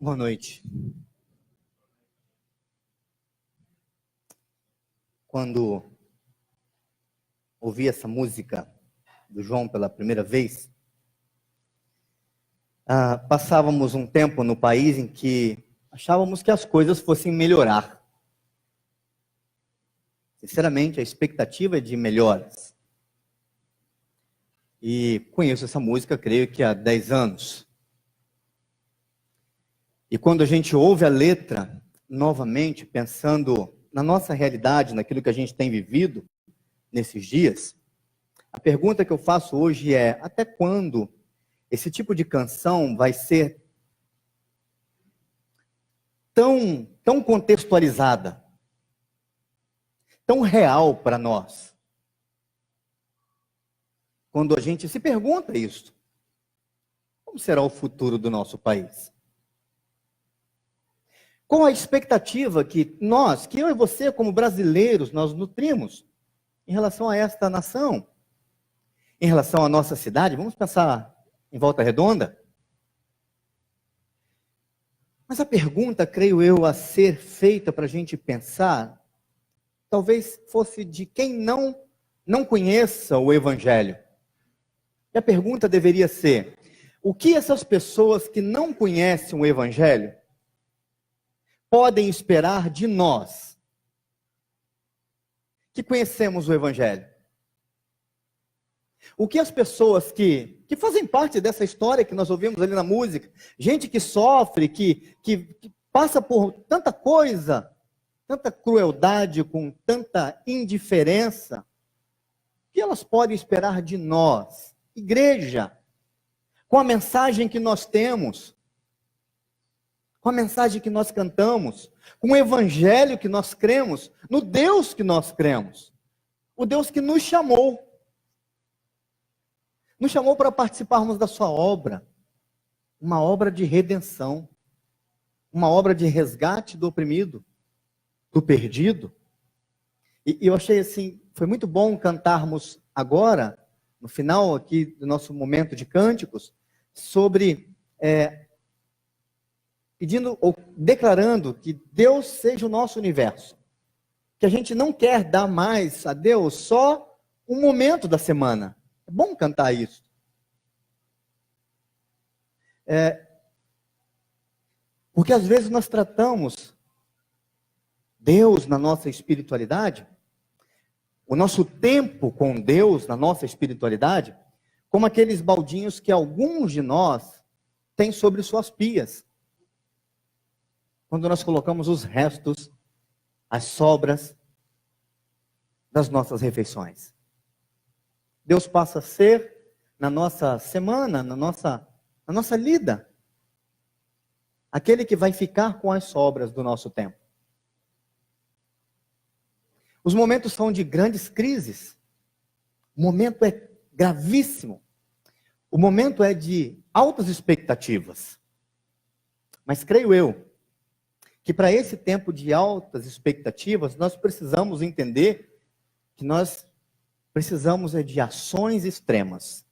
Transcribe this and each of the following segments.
Boa noite. Quando ouvi essa música do João pela primeira vez, passávamos um tempo no país em que achávamos que as coisas fossem melhorar. Sinceramente, a expectativa é de melhoras. E conheço essa música, creio que há 10 anos. E quando a gente ouve a letra, novamente, pensando na nossa realidade, naquilo que a gente tem vivido nesses dias, a pergunta que eu faço hoje é: até quando esse tipo de canção vai ser tão contextualizada, tão real para nós? Quando a gente se pergunta isso, como será o futuro do nosso país? Qual a expectativa que eu e você, como brasileiros, nós nutrimos em relação a esta nação, em relação à nossa cidade? Vamos pensar em Volta Redonda? Mas a pergunta, creio eu, a ser feita para a gente pensar, talvez fosse de quem não conheça o Evangelho. E a pergunta deveria ser: o que essas pessoas que não conhecem o Evangelho podem esperar de nós, que conhecemos o Evangelho? O que as pessoas que fazem parte dessa história que nós ouvimos ali na música, gente que sofre, que passa por tanta coisa, tanta crueldade, com tanta indiferença, o que elas podem esperar de nós, igreja, com a mensagem que nós temos, com a mensagem que nós cantamos, com o Evangelho que nós cremos, no Deus que nós cremos, o Deus que nos chamou para participarmos da sua obra, uma obra de redenção, uma obra de resgate do oprimido, do perdido. E eu achei assim, foi muito bom cantarmos agora, no final aqui do nosso momento de cânticos, sobre pedindo ou declarando que Deus seja o nosso universo, que a gente não quer dar mais a Deus só um momento da semana. É bom cantar isso. Porque às vezes nós tratamos Deus na nossa espiritualidade, o nosso tempo com Deus na nossa espiritualidade, como aqueles baldinhos que alguns de nós têm sobre suas pias. Quando nós colocamos os restos, as sobras das nossas refeições. Deus passa a ser, na nossa semana, na nossa lida, aquele que vai ficar com as sobras do nosso tempo. Os momentos são de grandes crises. O momento é gravíssimo. O momento é de altas expectativas. Mas creio eu que para esse tempo de altas expectativas, nós precisamos entender que nós precisamos de ações extremas.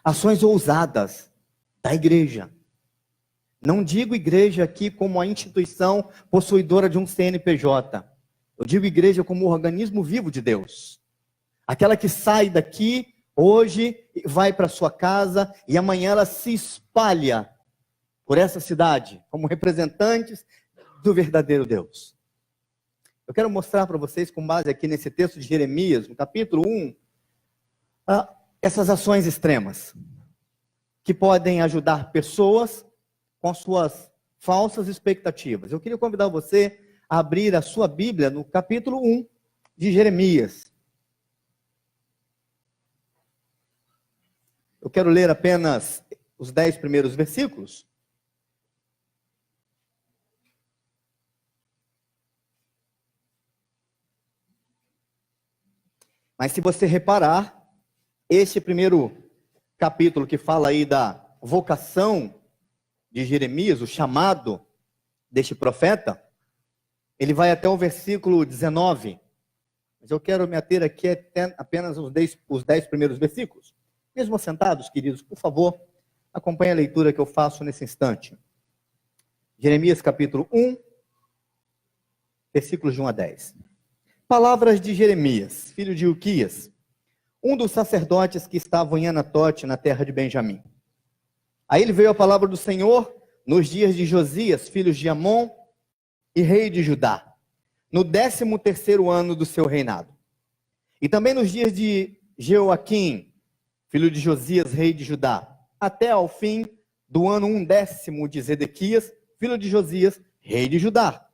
Ações ousadas da igreja. Não digo igreja aqui como a instituição possuidora de um CNPJ. Eu digo igreja como um organismo vivo de Deus. Aquela que sai daqui hoje, vai para sua casa e amanhã ela se espalha por essa cidade, como representantes do verdadeiro Deus. Eu quero mostrar para vocês, com base aqui nesse texto de Jeremias, no capítulo 1, essas ações extremas, que podem ajudar pessoas com suas falsas expectativas. Eu queria convidar você a abrir a sua Bíblia no capítulo 1 de Jeremias. Eu quero ler apenas os 10 primeiros versículos. Mas se você reparar, este primeiro capítulo que fala aí da vocação de Jeremias, o chamado deste profeta, ele vai até o versículo 19. Mas eu quero me ater aqui apenas os 10 primeiros versículos. Mesmo assentados, queridos, por favor, Acompanhe a leitura que eu faço nesse instante. Jeremias capítulo 1, versículos de 1 a 10. Palavras de Jeremias, filho de Ilquias, um dos sacerdotes que estavam em Anatote, na terra de Benjamim. A ele veio a palavra do Senhor nos dias de Josias, filho de Amon, e rei de Judá, no 13º ano do seu reinado. E também nos dias de Jeoaquim, filho de Josias, rei de Judá, até ao fim do ano 1º de Zedequias, filho de Josias, rei de Judá.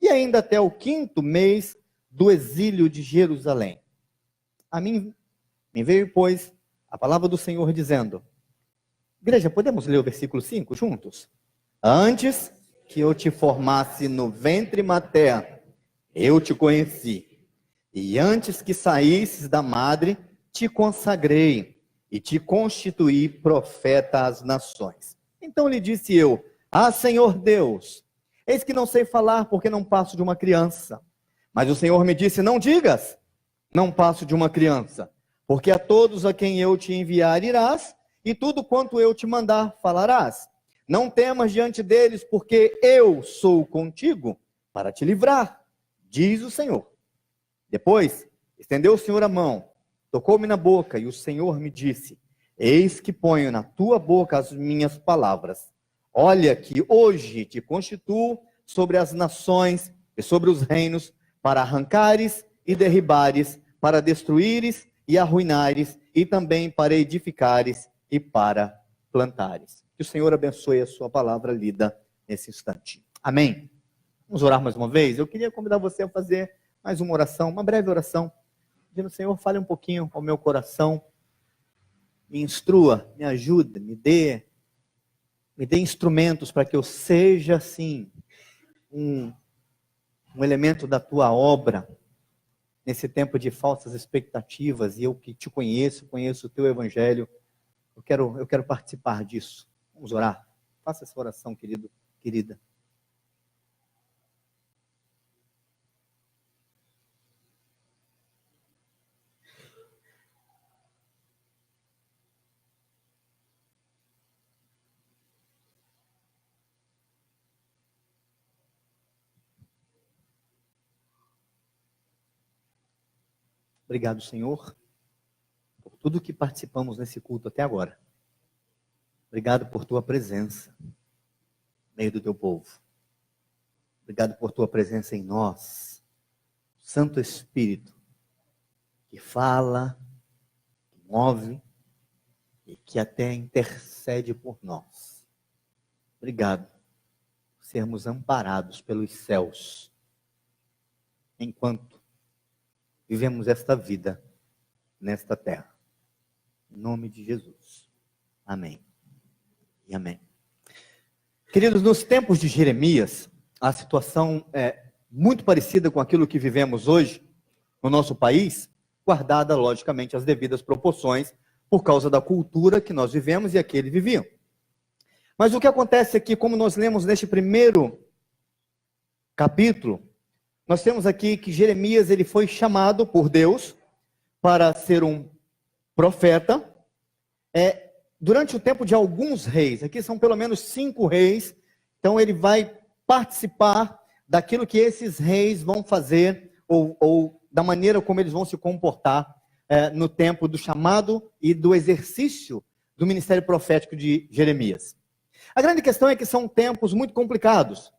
E ainda até o 5º mês do exílio de Jerusalém. A mim me veio, pois, a palavra do Senhor dizendo: igreja, podemos ler o versículo 5 juntos? Antes que eu te formasse no ventre materno, eu te conheci. E antes que saísses da madre, te consagrei e te constituí profeta às nações. Então lhe disse eu: ah, Senhor Deus, eis que não sei falar porque não passo de uma criança. Mas o Senhor me disse: não digas, não passo de uma criança, porque a todos a quem eu te enviar irás, e tudo quanto eu te mandar falarás. Não temas diante deles, porque eu sou contigo para te livrar, diz o Senhor. Depois, estendeu o Senhor a mão, tocou-me na boca, e o Senhor me disse: eis que ponho na tua boca as minhas palavras. Olha que hoje te constituo sobre as nações e sobre os reinos, para arrancares e derribares, para destruíres e arruinares, e também para edificares e para plantares. Que o Senhor abençoe a sua palavra lida nesse instante. Amém? Vamos orar mais uma vez? Eu queria convidar você a fazer mais uma oração, uma breve oração, dizendo: Senhor, fale um pouquinho ao meu coração, me instrua, me ajude, me dê instrumentos para que eu seja, assim, um elemento da tua obra, nesse tempo de falsas expectativas, e eu que te conheço o teu evangelho, eu quero participar disso. Vamos orar? Faça essa oração, querido, querida. Obrigado, Senhor, por tudo que participamos nesse culto até agora. Obrigado por tua presença no meio do teu povo. Obrigado por tua presença em nós, Santo Espírito, que fala, que move e que até intercede por nós. Obrigado por sermos amparados pelos céus, enquanto vivemos esta vida nesta terra. Em nome de Jesus. Amém. E amém. Queridos, nos tempos de Jeremias, a situação é muito parecida com aquilo que vivemos hoje no nosso país, guardada, logicamente, as devidas proporções, por causa da cultura que nós vivemos e a que eles viviam. Mas o que acontece aqui, como nós lemos neste primeiro capítulo, nós temos aqui que Jeremias ele foi chamado por Deus para ser um profeta, durante o tempo de alguns reis. Aqui são pelo menos 5 reis, então ele vai participar daquilo que esses reis vão fazer, ou da maneira como eles vão se comportar no tempo do chamado e do exercício do ministério profético de Jeremias. A grande questão é que são tempos muito complicados.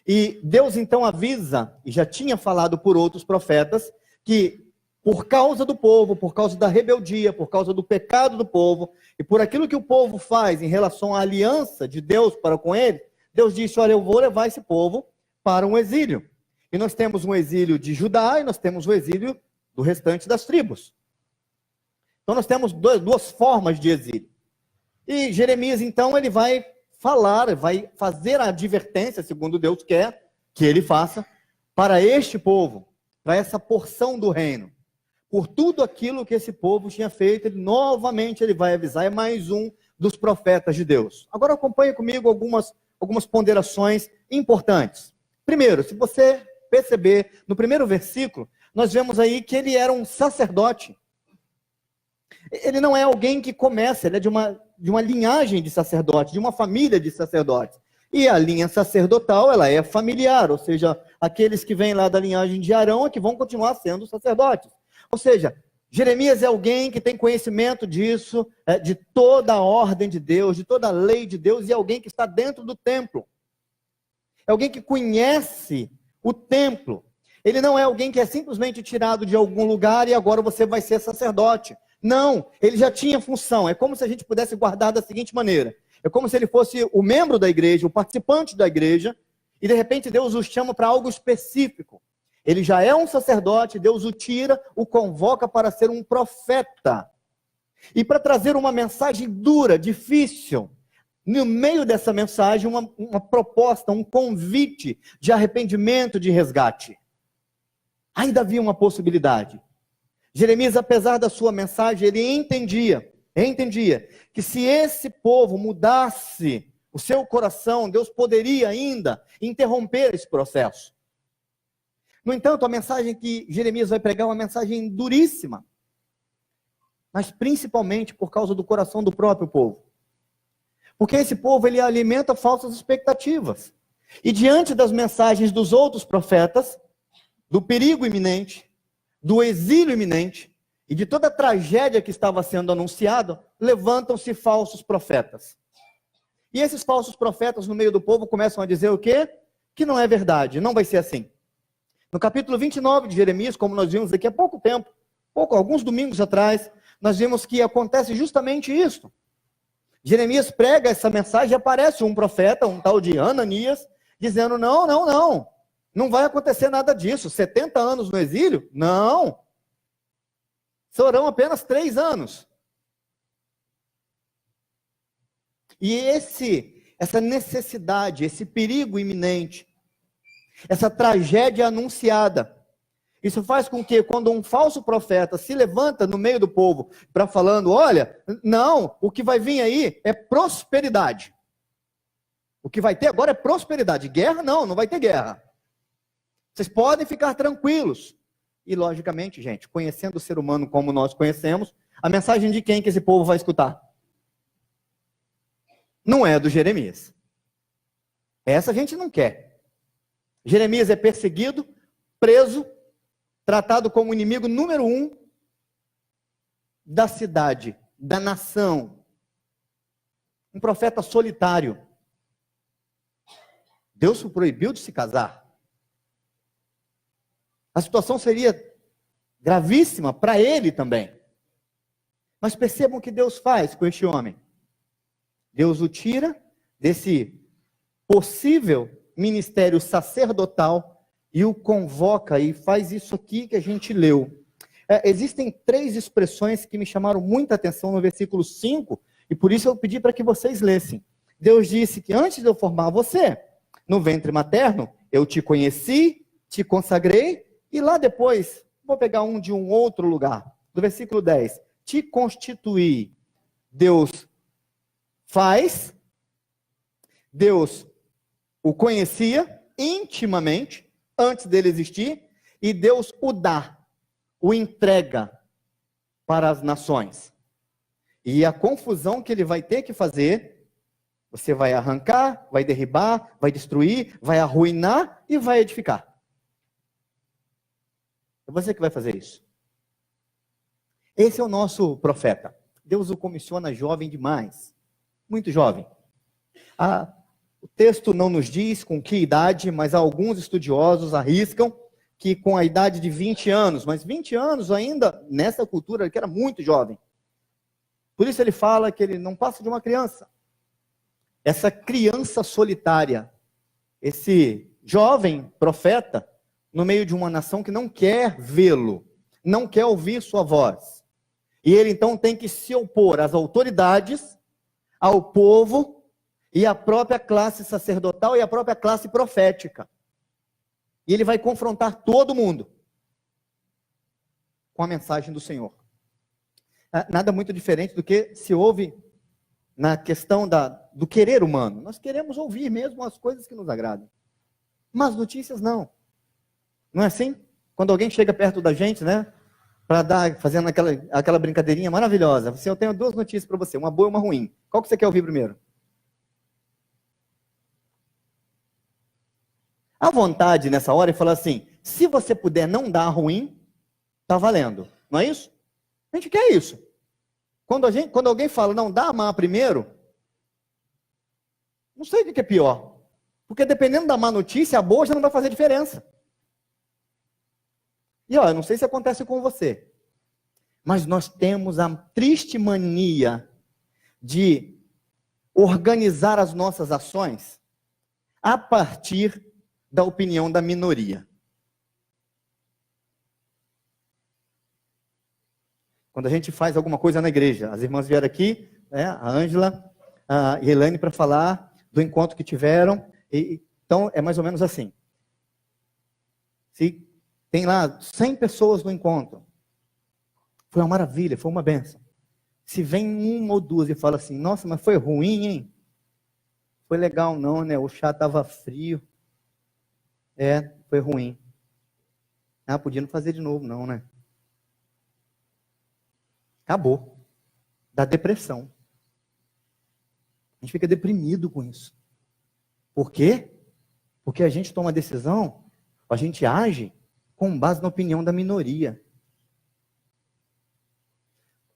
E Deus então avisa, e já tinha falado por outros profetas, que por causa do povo, por causa da rebeldia, por causa do pecado do povo, e por aquilo que o povo faz em relação à aliança de Deus para com ele, Deus disse: olha, eu vou levar esse povo para um exílio. E nós temos um exílio de Judá, e nós temos o exílio do restante das tribos. Então nós temos duas formas de exílio. E Jeremias então ele vai falar, vai fazer a advertência, segundo Deus quer que ele faça, para este povo, para essa porção do reino. Por tudo aquilo que esse povo tinha feito, novamente ele vai avisar, é mais um dos profetas de Deus. Agora acompanhe comigo algumas ponderações importantes. Primeiro, se você perceber, no primeiro versículo, nós vemos aí que ele era um sacerdote. Ele não é alguém que começa, ele é de uma uma linhagem de sacerdotes, de uma família de sacerdotes. E a linha sacerdotal, ela é familiar, ou seja, aqueles que vêm lá da linhagem de Arão é que vão continuar sendo sacerdotes. Ou seja, Jeremias é alguém que tem conhecimento disso, de toda a ordem de Deus, de toda a lei de Deus, e é alguém que está dentro do templo. É alguém que conhece o templo. Ele não é alguém que é simplesmente tirado de algum lugar e agora você vai ser sacerdote. Não, ele já tinha função. É como se a gente pudesse guardar da seguinte maneira. É como se ele fosse o membro da igreja, o participante da igreja, e de repente Deus o chama para algo específico. Ele já é um sacerdote, Deus o tira, o convoca para ser um profeta. E para trazer uma mensagem dura, difícil. No meio dessa mensagem, uma proposta, um convite de arrependimento, de resgate. Ainda havia uma possibilidade. Jeremias, apesar da sua mensagem, ele entendia que se esse povo mudasse o seu coração, Deus poderia ainda interromper esse processo. No entanto, a mensagem que Jeremias vai pregar é uma mensagem duríssima, mas principalmente por causa do coração do próprio povo. Porque esse povo, ele alimenta falsas expectativas. E diante das mensagens dos outros profetas, do perigo iminente, do exílio iminente, e de toda a tragédia que estava sendo anunciada, levantam-se falsos profetas. E esses falsos profetas no meio do povo começam a dizer o quê? Que não é verdade, não vai ser assim. No capítulo 29 de Jeremias, como nós vimos aqui há pouco tempo, alguns domingos atrás, nós vimos que acontece justamente isso. Jeremias prega essa mensagem e aparece um profeta, um tal de Ananias, dizendo, não vai acontecer nada disso, 70 anos no exílio? Não, serão apenas 3 anos. E essa necessidade, esse perigo iminente, essa tragédia anunciada, isso faz com que quando um falso profeta se levanta no meio do povo para falando, olha, não, o que vai vir aí é prosperidade. O que vai ter agora é prosperidade. Guerra não vai ter guerra. Vocês podem ficar tranquilos. E logicamente, gente, conhecendo o ser humano como nós conhecemos, a mensagem de quem que esse povo vai escutar? Não é do Jeremias. Essa a gente não quer. Jeremias é perseguido, preso, tratado como inimigo número 1 da cidade, da nação. Um profeta solitário. Deus o proibiu de se casar. A situação seria gravíssima para ele também. Mas percebam o que Deus faz com este homem. Deus o tira desse possível ministério sacerdotal e o convoca e faz isso aqui que a gente leu. Existem 3 expressões que me chamaram muita atenção no versículo 5, e por isso eu pedi para que vocês lessem. Deus disse que antes de eu formar você, no ventre materno, eu te conheci, te consagrei, e lá depois, vou pegar um de um outro lugar, do versículo 10, te constituí. Deus faz, Deus o conhecia intimamente, antes dele existir, e Deus o dá, o entrega para as nações. E a confusão que ele vai ter que fazer, você vai arrancar, vai derribar, vai destruir, vai arruinar e vai edificar. É você que vai fazer isso. Esse é o nosso profeta. Deus o comissiona jovem demais, muito jovem. O texto não nos diz com que idade, mas alguns estudiosos arriscam que com a idade de 20 anos, mas 20 anos ainda, nessa cultura, que era muito jovem. Por isso ele fala que ele não passa de uma criança. Essa criança solitária, esse jovem profeta, no meio de uma nação que não quer vê-lo, não quer ouvir sua voz. E ele então tem que se opor às autoridades, ao povo, e à própria classe sacerdotal e à própria classe profética. E ele vai confrontar todo mundo com a mensagem do Senhor. Nada muito diferente do que se ouve na questão do querer humano. Nós queremos ouvir mesmo as coisas que nos agradam. Mas notícias não. Não é assim? Quando alguém chega perto da gente, né? Fazendo aquela brincadeirinha maravilhosa. Eu tenho 2 notícias para você, uma boa e uma ruim. Qual que você quer ouvir primeiro? A vontade nessa hora é falar assim, se você puder não dar ruim, tá valendo. Não é isso? A gente quer isso. Quando alguém fala, não, dá má primeiro, não sei o que é pior. Porque dependendo da má notícia, a boa já não vai fazer diferença. E ó, eu não sei se acontece com você, mas nós temos a triste mania de organizar as nossas ações a partir da opinião da minoria. Quando a gente faz alguma coisa na igreja, as irmãs vieram aqui, a Ângela e a Elaine, para falar do encontro que tiveram. Então, é mais ou menos assim. Se tem lá 100 pessoas no encontro, foi uma maravilha, foi uma benção. Se vem uma ou duas e fala assim, nossa, mas foi ruim, hein? Foi legal não, né? O chá estava frio. Foi ruim. Podia não fazer de novo não, né? Acabou. Dá depressão. A gente fica deprimido com isso. Por quê? Porque a gente toma decisão, a gente age com base na opinião da minoria.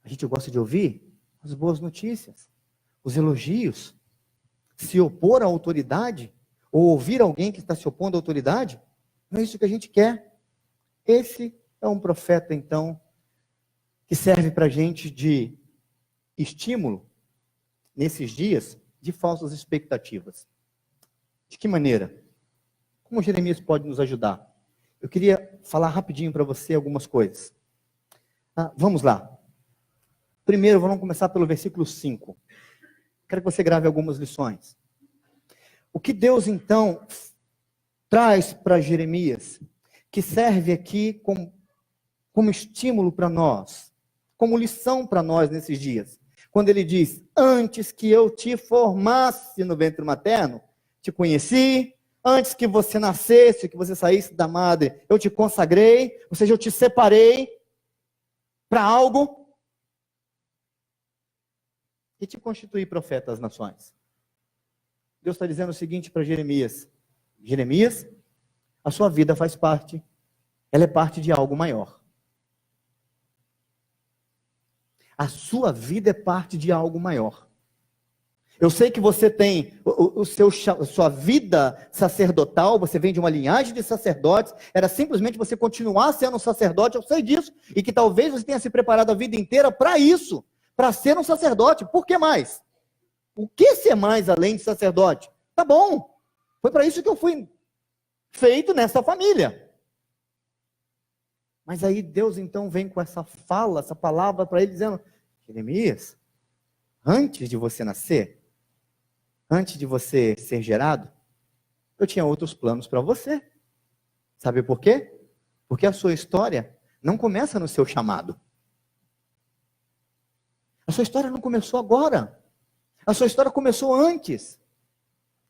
A gente gosta de ouvir as boas notícias, os elogios. Se opor à autoridade, ou ouvir alguém que está se opondo à autoridade, não é isso que a gente quer. Esse é um profeta, então, que serve para a gente de estímulo, nesses dias, de falsas expectativas. De que maneira? Como Jeremias pode nos ajudar? Eu queria falar rapidinho para você algumas coisas. Vamos lá. Primeiro, vamos começar pelo versículo 5. Quero que você grave algumas lições. O que Deus, então, traz para Jeremias, que serve aqui como estímulo para nós, como lição para nós nesses dias. Quando ele diz, antes que eu te formasse no ventre materno, te conheci, antes que você nascesse, que você saísse da madre, eu te consagrei, ou seja, eu te separei para algo e te constituí profeta às nações. Deus está dizendo o seguinte para Jeremias, Jeremias, a sua vida faz parte, ela é parte de algo maior. A sua vida é parte de algo maior. Eu sei que você tem sua vida sacerdotal, você vem de uma linhagem de sacerdotes, era simplesmente você continuar sendo um sacerdote, eu sei disso, e que talvez você tenha se preparado a vida inteira para isso, para ser um sacerdote. Por que mais? O que ser mais além de sacerdote? Tá bom, foi para isso que eu fui feito nessa família. Mas aí Deus então vem com essa fala, essa palavra para ele dizendo, Jeremias, antes de você nascer, antes de você ser gerado, eu tinha outros planos para você. Sabe por quê? Porque a sua história não começa no seu chamado. A sua história não começou agora. A sua história começou antes.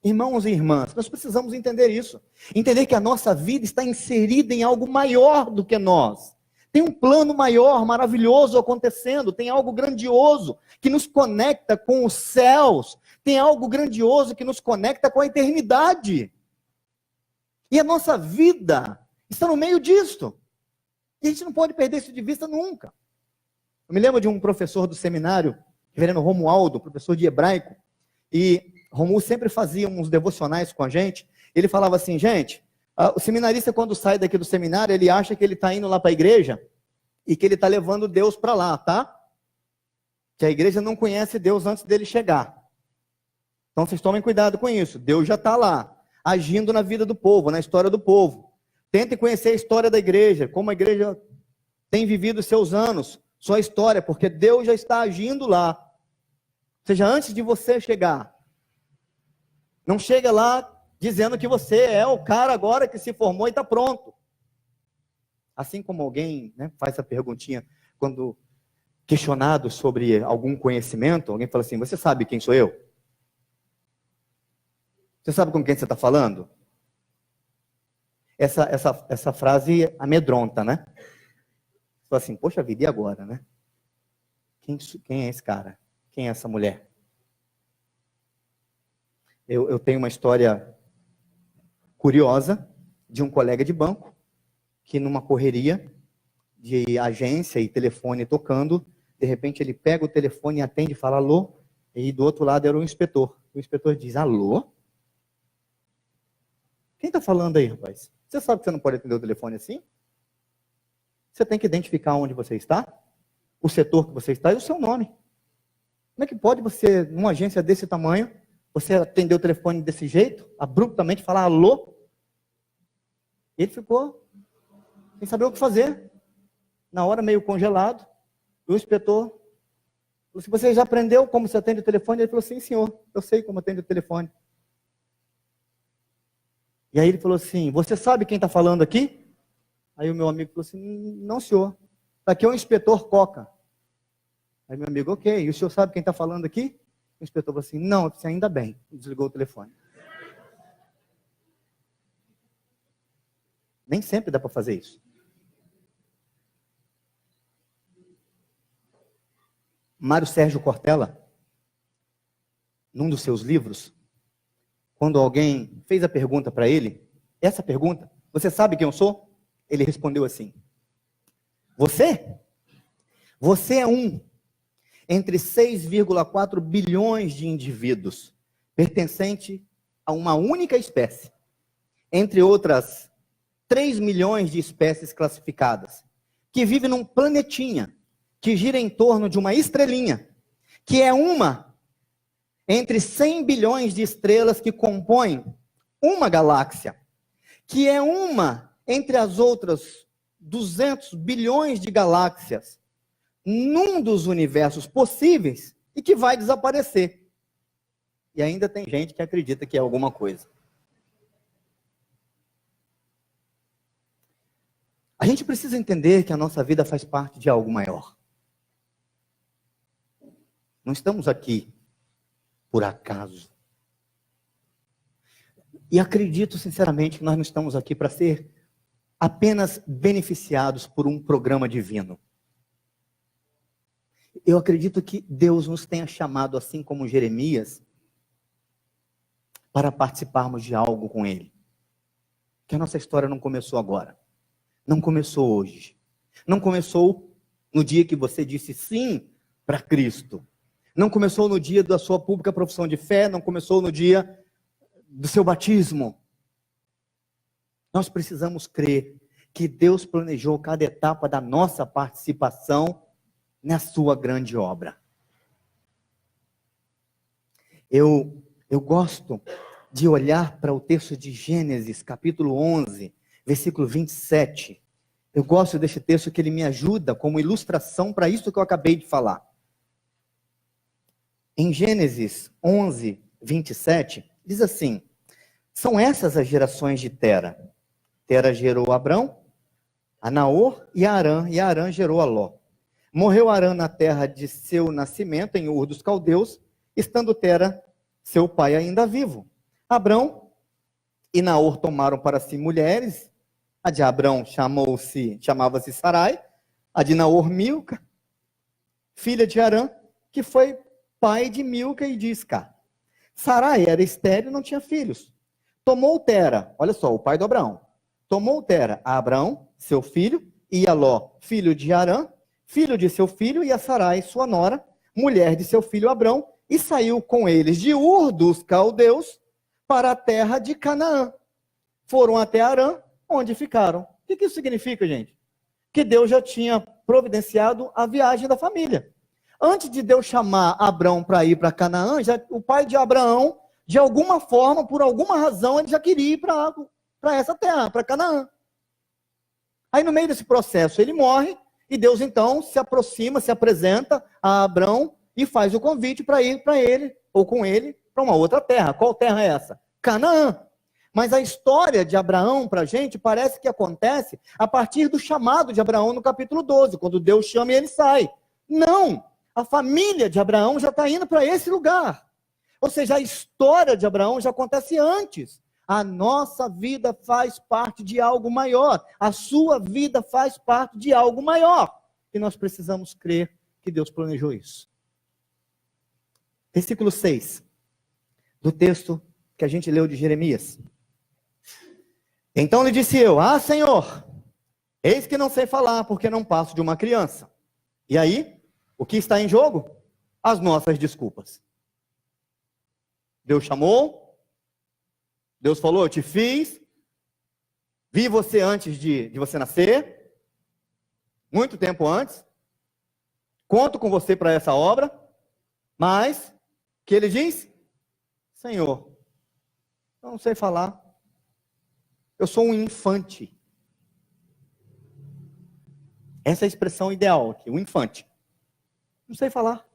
Irmãos e irmãs, nós precisamos entender isso. Entender que a nossa vida está inserida em algo maior do que nós. Tem um plano maior, maravilhoso acontecendo. Tem algo grandioso que nos conecta com os céus. Tem algo grandioso que nos conecta com a eternidade. E a nossa vida está no meio disto. E a gente não pode perder isso de vista nunca. Eu me lembro de um professor do seminário, reverendo Romualdo, professor de hebraico, e Romualdo sempre fazia uns devocionais com a gente. Ele falava assim, gente, o seminarista quando sai daqui do seminário, ele acha que ele está indo lá para a igreja e que ele está levando Deus para lá, tá? Que a igreja não conhece Deus antes dele chegar. Então vocês tomem cuidado com isso. Deus já está lá, agindo na vida do povo, na história do povo. Tentem conhecer a história da igreja, como a igreja tem vivido seus anos, sua história, porque Deus já está agindo lá. Ou seja, antes de você chegar, não chega lá dizendo que você é o cara agora que se formou e está pronto. Assim como alguém faz essa perguntinha, quando questionado sobre algum conhecimento, alguém fala assim, você sabe quem sou eu? Você sabe com quem você está falando? Essa frase amedronta, né? Você fala assim, poxa vida, e agora, né? Quem é esse cara? Quem é essa mulher? Eu tenho uma história curiosa de um colega de banco que numa correria de agência e telefone tocando, de repente ele pega o telefone e atende e fala alô, e do outro lado era o inspetor. O inspetor diz, alô? Quem está falando aí, rapaz? Você sabe que você não pode atender o telefone assim? Você tem que identificar onde você está, o setor que você está e o seu nome. Como é que pode você, numa agência desse tamanho, você atender o telefone desse jeito, abruptamente falar alô? Ele ficou sem saber o que fazer. Na hora, meio congelado, o inspetor falou assim, você já aprendeu como se atende o telefone? Ele falou, sim, senhor, eu sei como atende o telefone. E aí ele falou assim, você sabe quem está falando aqui? Aí o meu amigo falou assim, não, senhor, aqui é o inspetor Coca. Aí meu amigo, ok, e o senhor sabe quem está falando aqui? O inspetor falou assim, não, eu disse, ainda bem, desligou o telefone. Nem sempre dá para fazer isso. Mário Sérgio Cortella, num dos seus livros, quando alguém fez a pergunta para ele, essa pergunta, você sabe quem eu sou? Ele respondeu assim, você? Você é um entre 6,4 bilhões de indivíduos, pertencente a uma única espécie, entre outras 3 milhões de espécies classificadas, que vive num planetinha, que gira em torno de uma estrelinha, que é uma entre 100 bilhões de estrelas que compõem uma galáxia, que é uma entre as outras 200 bilhões de galáxias, num dos universos possíveis e que vai desaparecer. E ainda tem gente que acredita que é alguma coisa. A gente precisa entender que a nossa vida faz parte de algo maior. Não estamos aqui por acaso. E acredito sinceramente que nós não estamos aqui para ser apenas beneficiados por um programa divino. Eu acredito que Deus nos tenha chamado, assim como Jeremias, para participarmos de algo com Ele. Que a nossa história não começou agora. Não começou hoje. Não começou no dia que você disse sim para Cristo. Não começou no dia da sua pública profissão de fé. Não começou no dia do seu batismo. Nós precisamos crer que Deus planejou cada etapa da nossa participação na sua grande obra. Eu gosto de olhar para o texto de Gênesis, capítulo 11, versículo 27. Eu gosto desse texto que ele me ajuda como ilustração para isso que eu acabei de falar. Em Gênesis 11, 27, diz assim, são essas as gerações de Tera. Tera gerou Abrão, a Naor e a Arã, e Arã gerou a Ló. Morreu Arã na terra de seu nascimento, em Ur dos Caldeus, estando Tera, seu pai, ainda vivo. Abrão e Naor tomaram para si mulheres. A de Abrão chamava-se Sarai, a de Naor Milca, filha de Arã, que foi pai de Milca e de Isca. Sarai era estéril e não tinha filhos. Tomou Tera, olha só, o pai do Abraão. Tomou Tera a Abrão, seu filho, e a Ló, filho de Arã, filho de seu filho, e a Sarai, sua nora, mulher de seu filho Abrão, e saiu com eles de Ur dos Caldeus para a terra de Canaã. Foram até Arã, onde ficaram. O que isso significa, gente? Que Deus já tinha providenciado a viagem da família. Antes de Deus chamar Abrão para ir para Canaã, o pai de Abraão, de alguma forma, por alguma razão, ele já queria ir para essa terra, para Canaã. Aí no meio desse processo ele morre, e Deus então se aproxima, se apresenta a Abrão e faz o convite para ir para ele, ou com ele, para uma outra terra. Qual terra é essa? Canaã. Mas a história de Abraão para a gente parece que acontece a partir do chamado de Abraão no capítulo 12, quando Deus chama e ele sai. Não! A família de Abraão já está indo para esse lugar. Ou seja, a história de Abraão já acontece antes. A nossa vida faz parte de algo maior. A sua vida faz parte de algo maior. E nós precisamos crer que Deus planejou isso. Versículo 6 do texto que a gente leu de Jeremias. Então lhe disse eu: ah, Senhor, eis que não sei falar, porque não passo de uma criança. E aí, o que está em jogo? As nossas desculpas. Deus chamou, Deus falou: eu te fiz, vi você antes de você nascer, muito tempo antes, conto com você para essa obra, mas, o que ele diz? Senhor, eu não sei falar, eu sou um infante. Essa é a expressão ideal aqui, um infante. Não sei falar.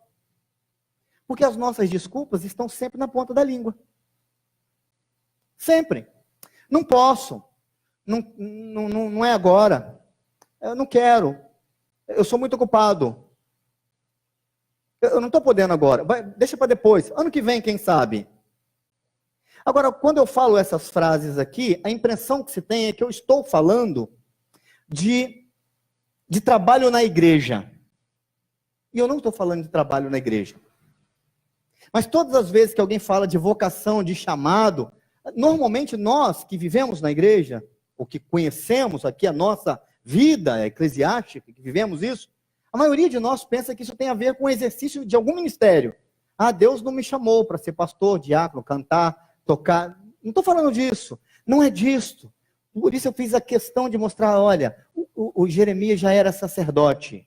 Porque as nossas desculpas estão sempre na ponta da língua. Sempre. Não posso. Não é agora. Eu não quero. Eu sou muito ocupado. Eu não estou podendo agora. Deixa para depois. Ano que vem, quem sabe? Agora, quando eu falo essas frases aqui, a impressão que se tem é que eu estou falando de trabalho na igreja. E eu não estou falando de trabalho na igreja. Mas todas as vezes que alguém fala de vocação, de chamado, normalmente nós que vivemos na igreja, ou que conhecemos aqui a nossa vida eclesiástica, que vivemos isso, a maioria de nós pensa que isso tem a ver com o exercício de algum ministério. Ah, Deus não me chamou para ser pastor, diácono, cantar, tocar. Não estou falando disso. Não é disso. Por isso eu fiz a questão de mostrar, olha, o Jeremias já era sacerdote.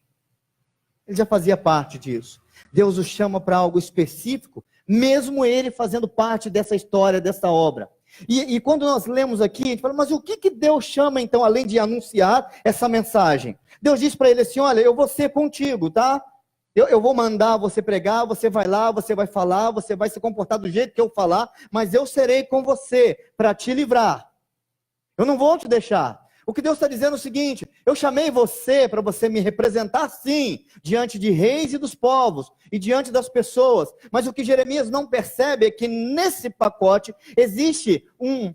Ele já fazia parte disso. Deus o chama para algo específico, mesmo ele fazendo parte dessa história, dessa obra. E quando nós lemos aqui, a gente fala, mas o que Deus chama então, além de anunciar essa mensagem? Deus diz para ele assim: olha, eu vou ser contigo, tá? Eu vou mandar você pregar, você vai lá, você vai falar, você vai se comportar do jeito que eu falar, mas eu serei com você para te livrar. Eu não vou te deixar. O que Deus está dizendo é o seguinte: eu chamei você para você me representar, sim, diante de reis e dos povos, e diante das pessoas. Mas o que Jeremias não percebe é que nesse pacote existe um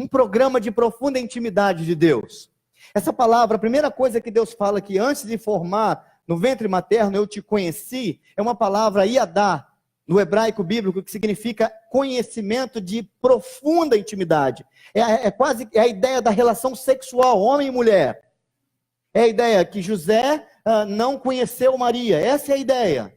programa de profunda intimidade de Deus. Essa palavra, a primeira coisa que Deus fala que antes de formar no ventre materno eu te conheci, é uma palavra iadá, no hebraico bíblico, que significa conhecimento de profunda intimidade. É quase a ideia da relação sexual, homem e mulher. É a ideia que José não conheceu Maria. Essa é a ideia.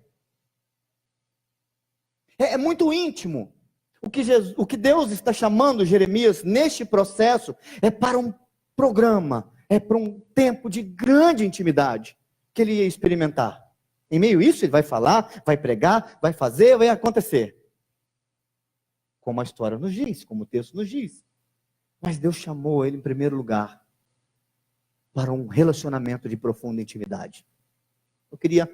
É muito íntimo. O que Deus está chamando Jeremias neste processo é para um programa, é para um tempo de grande intimidade que ele ia experimentar. Em meio a isso, ele vai falar, vai pregar, vai fazer, vai acontecer. Como a história nos diz, como o texto nos diz. Mas Deus chamou ele em primeiro lugar para um relacionamento de profunda intimidade. Eu queria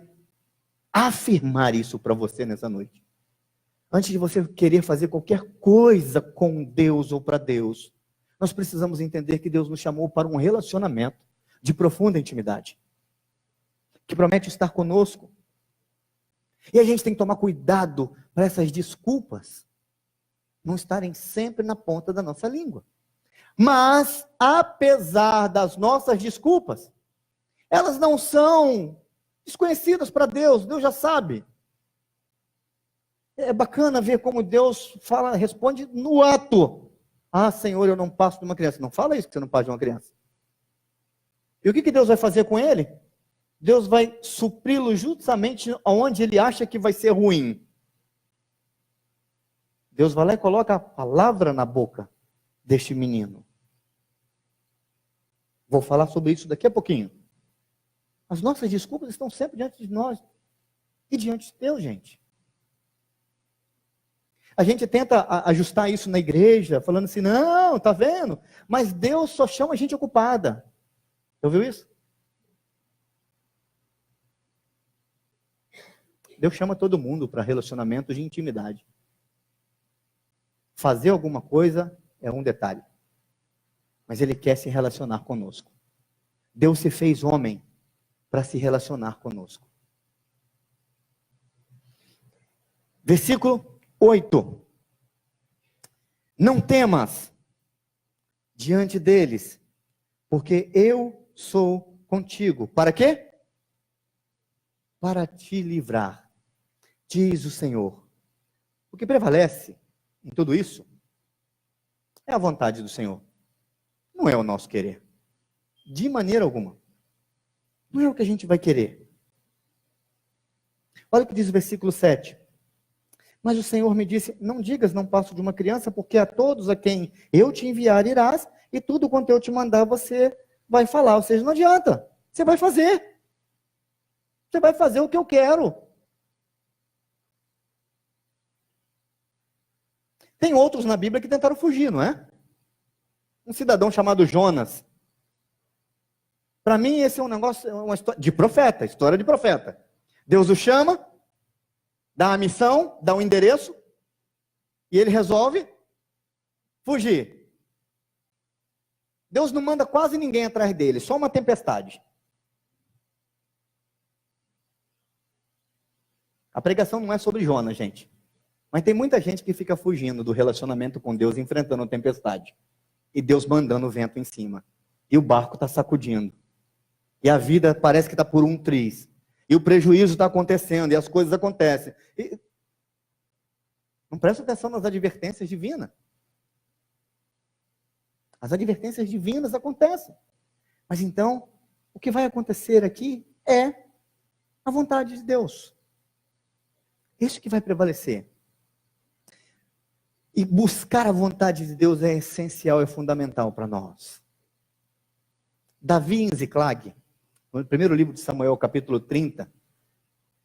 afirmar isso para você nessa noite. Antes de você querer fazer qualquer coisa com Deus ou para Deus, nós precisamos entender que Deus nos chamou para um relacionamento de profunda intimidade, que promete estar conosco. E a gente tem que tomar cuidado para essas desculpas não estarem sempre na ponta da nossa língua. Mas, apesar das nossas desculpas, elas não são desconhecidas para Deus. Deus já sabe. É bacana ver como Deus fala, responde no ato. Ah, Senhor, eu não passo de uma criança. Não fala isso que você não passa de uma criança. E o que Deus vai fazer com ele? Deus vai supri-lo justamente onde ele acha que vai ser ruim. Deus vai lá e coloca a palavra na boca deste menino. Vou falar sobre isso daqui a pouquinho. As nossas desculpas estão sempre diante de nós e diante de Deus, gente. A gente tenta ajustar isso na igreja, falando assim, não, tá vendo? Mas Deus só chama a gente ocupada. Já ouviu isso? Deus chama todo mundo para relacionamentos de intimidade. Fazer alguma coisa é um detalhe. Mas Ele quer se relacionar conosco. Deus se fez homem para se relacionar conosco. Versículo 8. Não temas diante deles, porque eu sou contigo. Para quê? Para te livrar, diz o Senhor. O que prevalece em tudo isso é a vontade do Senhor. Não é o nosso querer. De maneira alguma. Não é o que a gente vai querer. Olha o que diz o versículo 7. Mas o Senhor me disse, não digas, não passo de uma criança, porque a todos a quem eu te enviar irás, e tudo quanto eu te mandar você vai falar. Ou seja, não adianta. Você vai fazer. Você vai fazer o que eu quero. Tem outros na Bíblia que tentaram fugir, não é? Um cidadão chamado Jonas. Para mim, esse é um negócio, uma história de profeta, história de profeta. Deus o chama, dá a missão, dá o endereço, e ele resolve fugir. Deus não manda quase ninguém atrás dele, só uma tempestade. A pregação não é sobre Jonas, gente. Mas tem muita gente que fica fugindo do relacionamento com Deus, enfrentando a tempestade. E Deus mandando o vento em cima. E o barco está sacudindo. E a vida parece que está por um triz. E o prejuízo está acontecendo, e as coisas acontecem. E não presta atenção nas advertências divinas. As advertências divinas acontecem. Mas então, o que vai acontecer aqui é a vontade de Deus. Isso que vai prevalecer. E buscar a vontade de Deus é essencial, é fundamental para nós. Davi em Ziclag, no primeiro livro de Samuel, capítulo 30,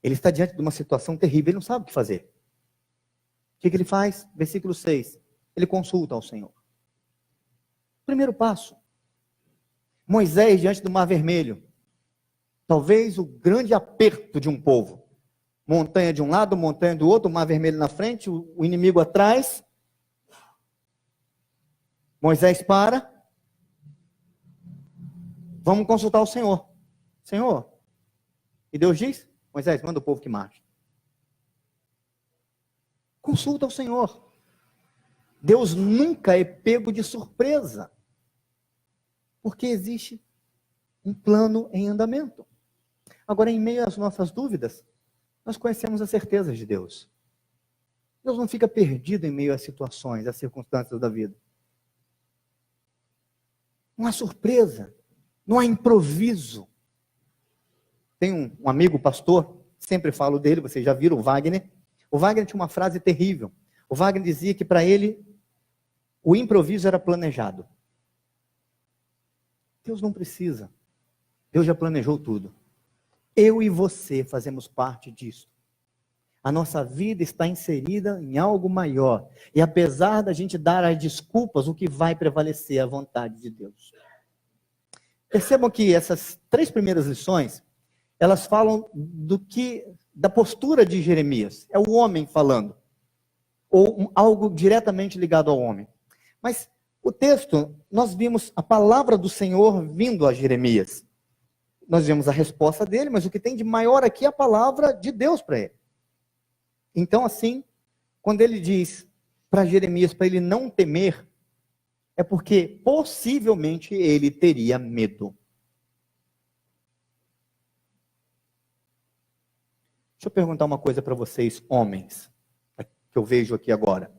ele está diante de uma situação terrível, ele não sabe o que fazer. O que ele faz? Versículo 6, ele consulta ao Senhor. Primeiro passo, Moisés diante do Mar Vermelho, talvez o grande aperto de um povo. Montanha de um lado, montanha do outro, o Mar Vermelho na frente, o inimigo atrás. Moisés para. Vamos consultar o Senhor. Senhor. E Deus diz, Moisés, manda o povo que marche. Consulta o Senhor. Deus nunca é pego de surpresa. Porque existe um plano em andamento. Agora, em meio às nossas dúvidas, nós conhecemos as certezas de Deus. Deus não fica perdido em meio às situações, às circunstâncias da vida. Não há surpresa, não há improviso. Tem um amigo pastor, sempre falo dele, vocês já viram o Wagner. O Wagner tinha uma frase terrível. O Wagner dizia que para ele, o improviso era planejado. Deus não precisa. Deus já planejou tudo. Eu e você fazemos parte disso. A nossa vida está inserida em algo maior. E apesar da gente dar as desculpas, o que vai prevalecer é a vontade de Deus. Percebam que essas 3 primeiras lições, elas falam da postura de Jeremias. É o homem falando. Ou algo diretamente ligado ao homem. Mas o texto, nós vimos a palavra do Senhor vindo a Jeremias. Nós vemos a resposta dele, mas o que tem de maior aqui é a palavra de Deus para ele. Então, assim, quando ele diz para Jeremias, para ele não temer, é porque possivelmente ele teria medo. Deixa eu perguntar uma coisa para vocês, homens, que eu vejo aqui agora.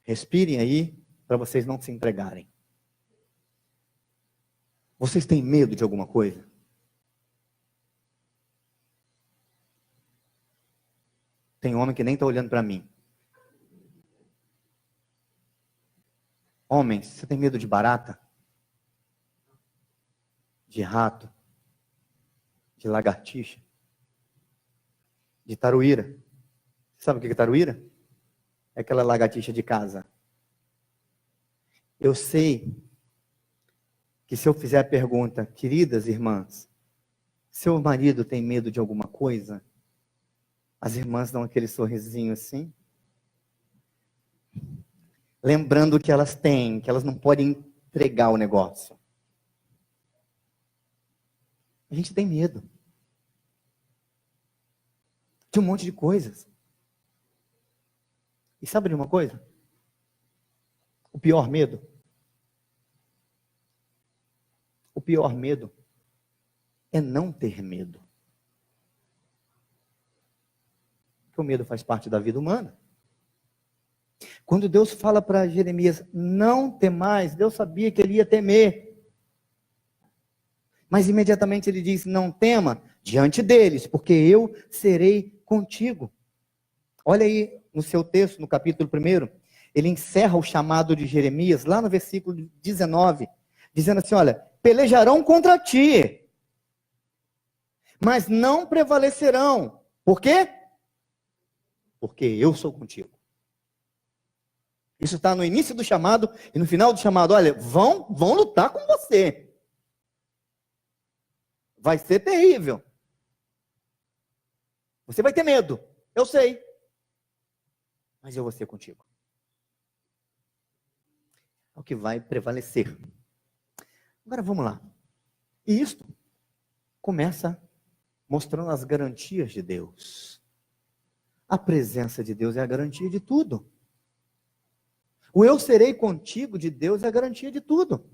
Respirem aí, para vocês não se entregarem. Vocês têm medo de alguma coisa? Tem homem que nem está olhando para mim. Homens, você tem medo de barata? De rato? De lagartixa? De taruíra? Sabe o que é taruíra? É aquela lagartixa de casa. Eu sei que se eu fizer a pergunta, queridas irmãs, seu marido tem medo de alguma coisa? As irmãs dão aquele sorrisinho assim. Lembrando que elas têm, que elas não podem entregar o negócio. A gente tem medo. De um monte de coisas. E sabe de uma coisa? O pior medo. O pior medo é não ter medo. Porque o medo faz parte da vida humana. Quando Deus fala para Jeremias, não temais, Deus sabia que ele ia temer. Mas imediatamente ele diz, não tema diante deles, porque eu serei contigo. Olha aí no seu texto, no capítulo 1, ele encerra o chamado de Jeremias, lá no versículo 19, dizendo assim, olha, pelejarão contra ti, mas não prevalecerão. Por quê? Porque eu sou contigo. Isso está no início do chamado e no final do chamado. Olha, vão lutar com você. Vai ser terrível. Você vai ter medo. Eu sei. Mas eu vou ser contigo. É o que vai prevalecer. Agora vamos lá. E isto começa mostrando as garantias de Deus. A presença de Deus é a garantia de tudo. O eu serei contigo de Deus é a garantia de tudo.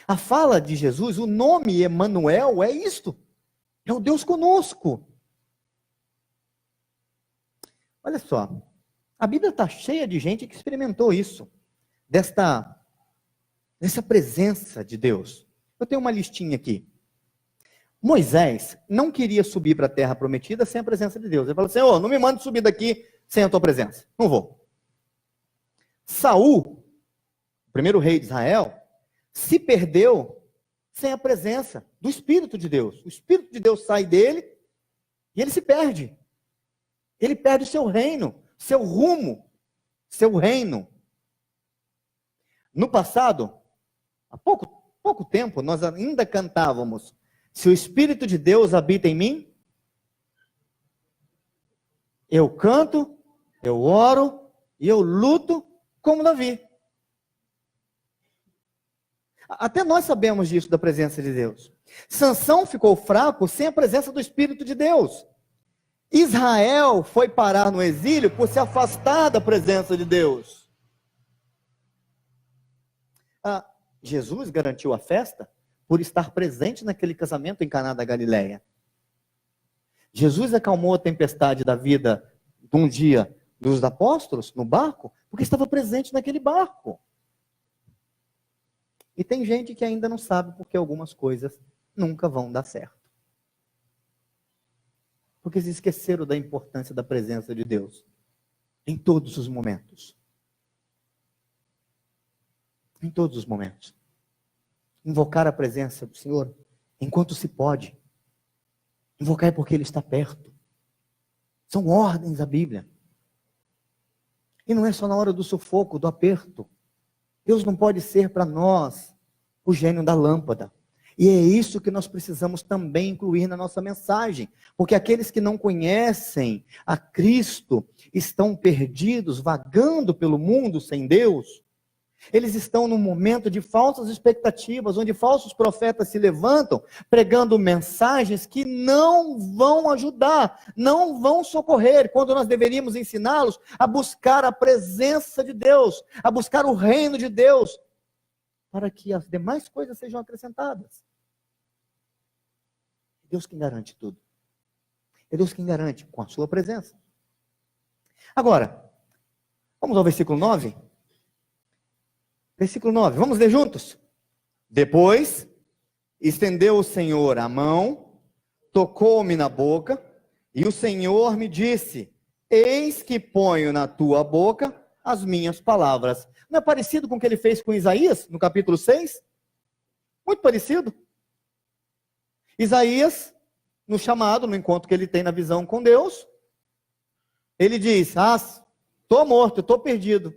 A fala de Jesus, o nome Emanuel é isto. É o Deus conosco. Olha só, a Bíblia está cheia de gente que experimentou isso. Dessa presença de Deus. Eu tenho uma listinha aqui. Moisés não queria subir para a terra prometida sem a presença de Deus. Ele falou assim, não me mande subir daqui sem a tua presença. Não vou. Saul, o primeiro rei de Israel, se perdeu sem a presença do Espírito de Deus. O Espírito de Deus sai dele e ele se perde. Ele perde o seu reino, seu rumo, seu reino. No passado, há pouco tempo, nós ainda cantávamos, se o Espírito de Deus habita em mim, eu canto, eu oro e eu luto como Davi. Até nós sabemos disso, da presença de Deus. Sansão ficou fraco sem a presença do Espírito de Deus. Israel foi parar no exílio por se afastar da presença de Deus. Jesus garantiu a festa por estar presente naquele casamento em Caná da Galileia. Jesus acalmou a tempestade da vida de um dia dos apóstolos no barco, porque estava presente naquele barco. E tem gente que ainda não sabe porque algumas coisas nunca vão dar certo. Porque se esqueceram da importância da presença de Deus em todos os momentos. Em todos os momentos. Invocar a presença do Senhor enquanto se pode. Invocar é porque Ele está perto. São ordens da Bíblia. E não é só na hora do sufoco, do aperto. Deus não pode ser para nós o gênio da lâmpada. E é isso que nós precisamos também incluir na nossa mensagem. Porque aqueles que não conhecem a Cristo estão perdidos, vagando pelo mundo sem Deus. Eles estão num momento de falsas expectativas, onde falsos profetas se levantam, pregando mensagens que não vão ajudar, não vão socorrer, quando nós deveríamos ensiná-los a buscar a presença de Deus, a buscar o reino de Deus, para que as demais coisas sejam acrescentadas. É Deus quem garante tudo. É Deus quem garante com a sua presença. Agora, vamos ao versículo 9. Versículo 9, vamos ler juntos? Depois, estendeu o Senhor a mão, tocou-me na boca, e o Senhor me disse, eis que ponho na tua boca as minhas palavras. Não é parecido com o que ele fez com Isaías, no capítulo 6? Muito parecido. Isaías, no chamado, no encontro que ele tem na visão com Deus, ele diz, estou morto, estou perdido.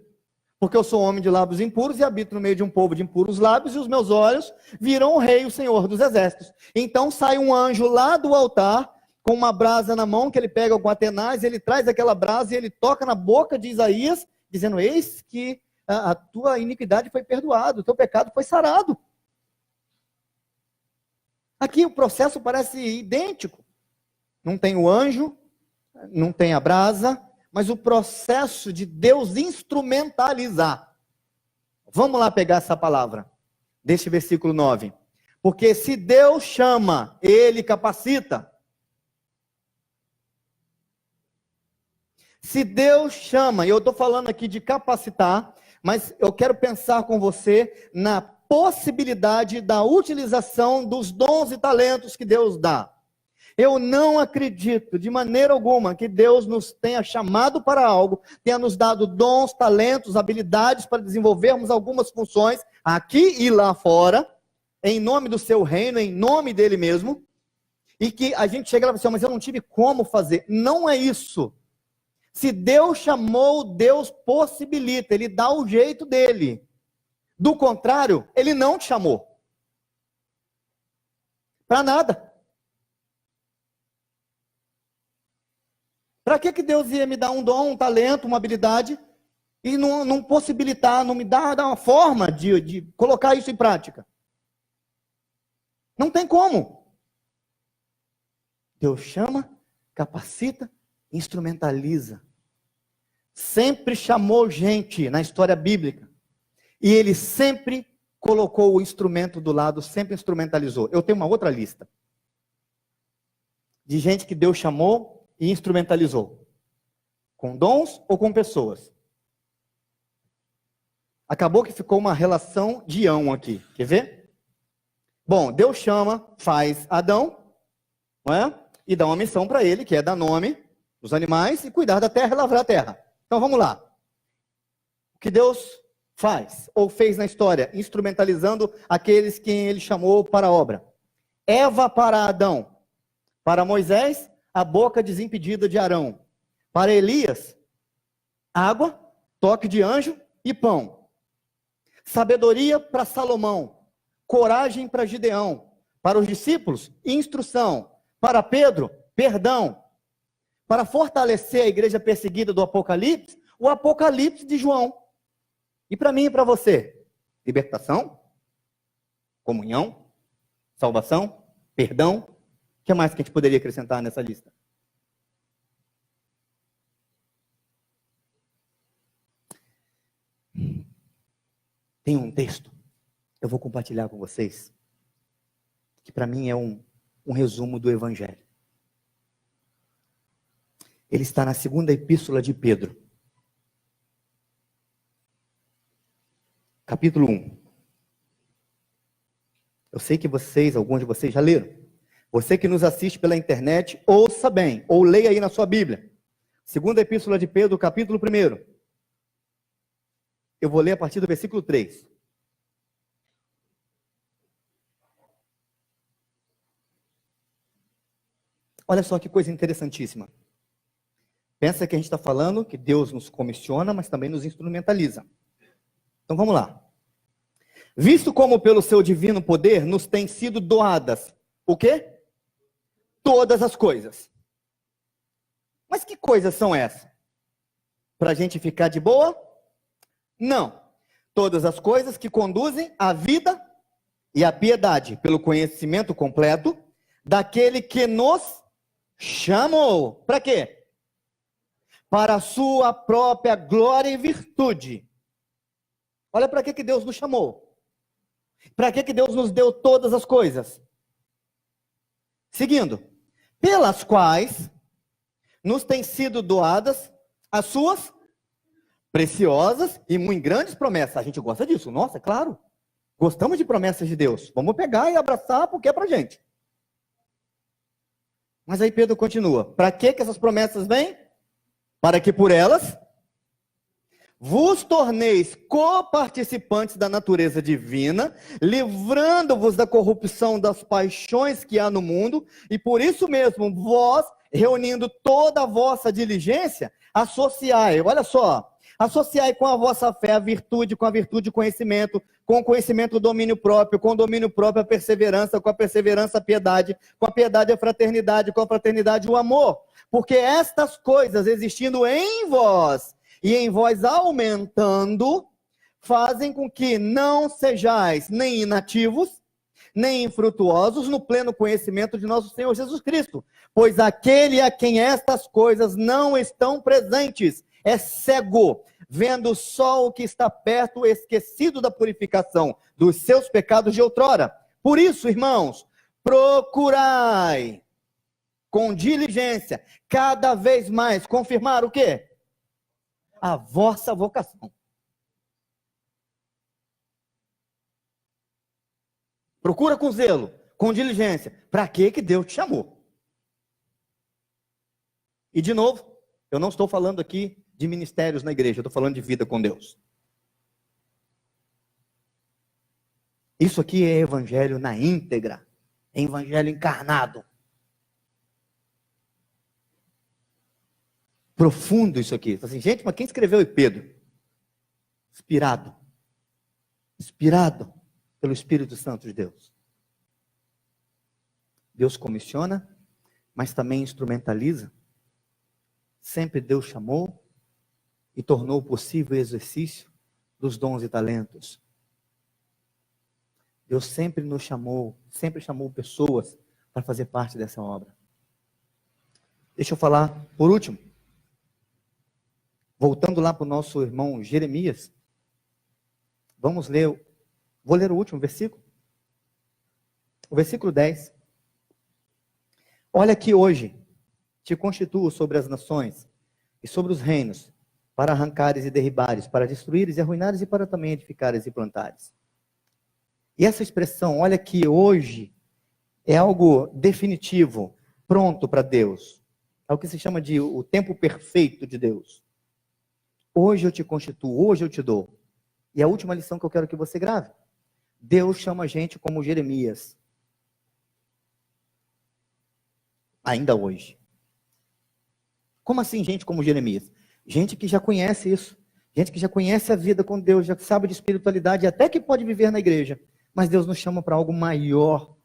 Porque eu sou homem de lábios impuros e habito no meio de um povo de impuros lábios, e os meus olhos viram o rei, o Senhor dos exércitos. Então sai um anjo lá do altar, com uma brasa na mão, que ele pega com a tenaz, ele traz aquela brasa e ele toca na boca de Isaías, dizendo, eis que a tua iniquidade foi perdoada, o teu pecado foi sarado. Aqui o processo parece idêntico. Não tem o anjo, não tem a brasa, mas o processo de Deus instrumentalizar. Vamos lá pegar essa palavra, deste versículo 9. Porque se Deus chama, Ele capacita. Se Deus chama, e eu estou falando aqui de capacitar, mas eu quero pensar com você na possibilidade da utilização dos dons e talentos que Deus dá. Eu não acredito de maneira alguma que Deus nos tenha chamado para algo, tenha nos dado dons, talentos, habilidades para desenvolvermos algumas funções aqui e lá fora, em nome do seu reino, em nome dele mesmo, e que a gente chega lá e fala assim, mas eu não tive como fazer. Não é isso. Se Deus chamou, Deus possibilita, ele dá o jeito dele. Do contrário, ele não te chamou. Para nada. Para que Deus ia me dar um dom, um talento, uma habilidade, e não possibilitar, não me dar uma forma de colocar isso em prática? Não tem como. Deus chama, capacita, instrumentaliza. Sempre chamou gente na história bíblica. E ele sempre colocou o instrumento do lado, sempre instrumentalizou. Eu tenho uma outra lista de gente que Deus chamou e instrumentalizou. Com dons ou com pessoas. Acabou que ficou uma relação de ão aqui. Quer ver? Bom, Deus chama, faz Adão, não é? E dá uma missão para ele, que é dar nome dos animais e cuidar da terra e lavrar a terra. Então vamos lá. O que Deus faz, ou fez na história, instrumentalizando aqueles que ele chamou para a obra. Eva para Adão. Para Moisés, a boca desimpedida de Arão. Para Elias, água, toque de anjo e pão. Sabedoria para Salomão. Coragem para Gideão. Para os discípulos, instrução. Para Pedro, perdão. Para fortalecer a igreja perseguida do Apocalipse, o Apocalipse de João. E para mim e para você? Libertação, comunhão, salvação, perdão. O que mais que a gente poderia acrescentar nessa lista? Tem um texto, eu vou compartilhar com vocês, que para mim é um resumo do Evangelho. Ele está na segunda epístola de Pedro. Capítulo 1. Eu sei que vocês, alguns de vocês já leram. Você que nos assiste pela internet, ouça bem, ou leia aí na sua Bíblia. Segunda epístola de Pedro, capítulo 1. Eu vou ler a partir do versículo 3. Olha só que coisa interessantíssima. Pensa que a gente está falando que Deus nos comissiona, mas também nos instrumentaliza. Então vamos lá. Visto como pelo seu divino poder nos têm sido doadas, o quê? Todas as coisas. Mas que coisas são essas? Para a gente ficar de boa? Não. Todas as coisas que conduzem à vida e à piedade, pelo conhecimento completo daquele que nos chamou. Para quê? Para a sua própria glória e virtude. Olha para que Deus nos chamou. Para que Deus nos deu todas as coisas. Seguindo. Pelas quais nos têm sido doadas as suas preciosas e muito grandes promessas. A gente gosta disso, nossa, é claro. Gostamos de promessas de Deus. Vamos pegar e abraçar porque é para a gente. Mas aí Pedro continua. Para que essas promessas vêm? Para que por elas vos torneis coparticipantes da natureza divina, livrando-vos da corrupção das paixões que há no mundo, e por isso mesmo vós, reunindo toda a vossa diligência, associai, olha só, associai com a vossa fé a virtude, com a virtude o conhecimento, com o conhecimento o domínio próprio, com o domínio próprio a perseverança, com a perseverança a piedade, com a piedade a fraternidade, com a fraternidade o amor. Porque estas coisas existindo em vós, e em vós aumentando, fazem com que não sejais nem inativos, nem infrutuosos no pleno conhecimento de nosso Senhor Jesus Cristo. Pois aquele a quem estas coisas não estão presentes é cego, vendo só o que está perto, esquecido da purificação dos seus pecados de outrora. Por isso, irmãos, procurai com diligência, cada vez mais, confirmar o quê? a vossa vocação. Procura com zelo, com diligência. Para que Deus te chamou? E de novo, eu não estou falando aqui de ministérios na igreja, eu estou falando de vida com Deus. Isso aqui é evangelho na íntegra, é evangelho encarnado. Profundo isso aqui. Assim, gente, mas quem escreveu Pedro? Inspirado pelo Espírito Santo de Deus. Deus comissiona, mas também instrumentaliza. Sempre Deus chamou e tornou possível o exercício dos dons e talentos. Deus sempre nos chamou, sempre chamou pessoas para fazer parte dessa obra. Deixa eu falar por último. Voltando lá para o nosso irmão Jeremias, vamos ler, vou ler o último versículo. O versículo 10. Olha que hoje te constituo sobre as nações e sobre os reinos, para arrancares e derribares, para destruíres e arruinares e para também edificares e plantares. E essa expressão, olha que hoje, é algo definitivo, pronto para Deus. É o que se chama de o tempo perfeito de Deus. Hoje eu te constituo, hoje eu te dou. E a última lição que eu quero que você grave. Deus chama a gente como Jeremias. Ainda hoje. Como assim gente como Jeremias? Gente que já conhece isso. Gente que já conhece a vida com Deus, já sabe de espiritualidade, até que pode viver na igreja. Mas Deus nos chama para algo maior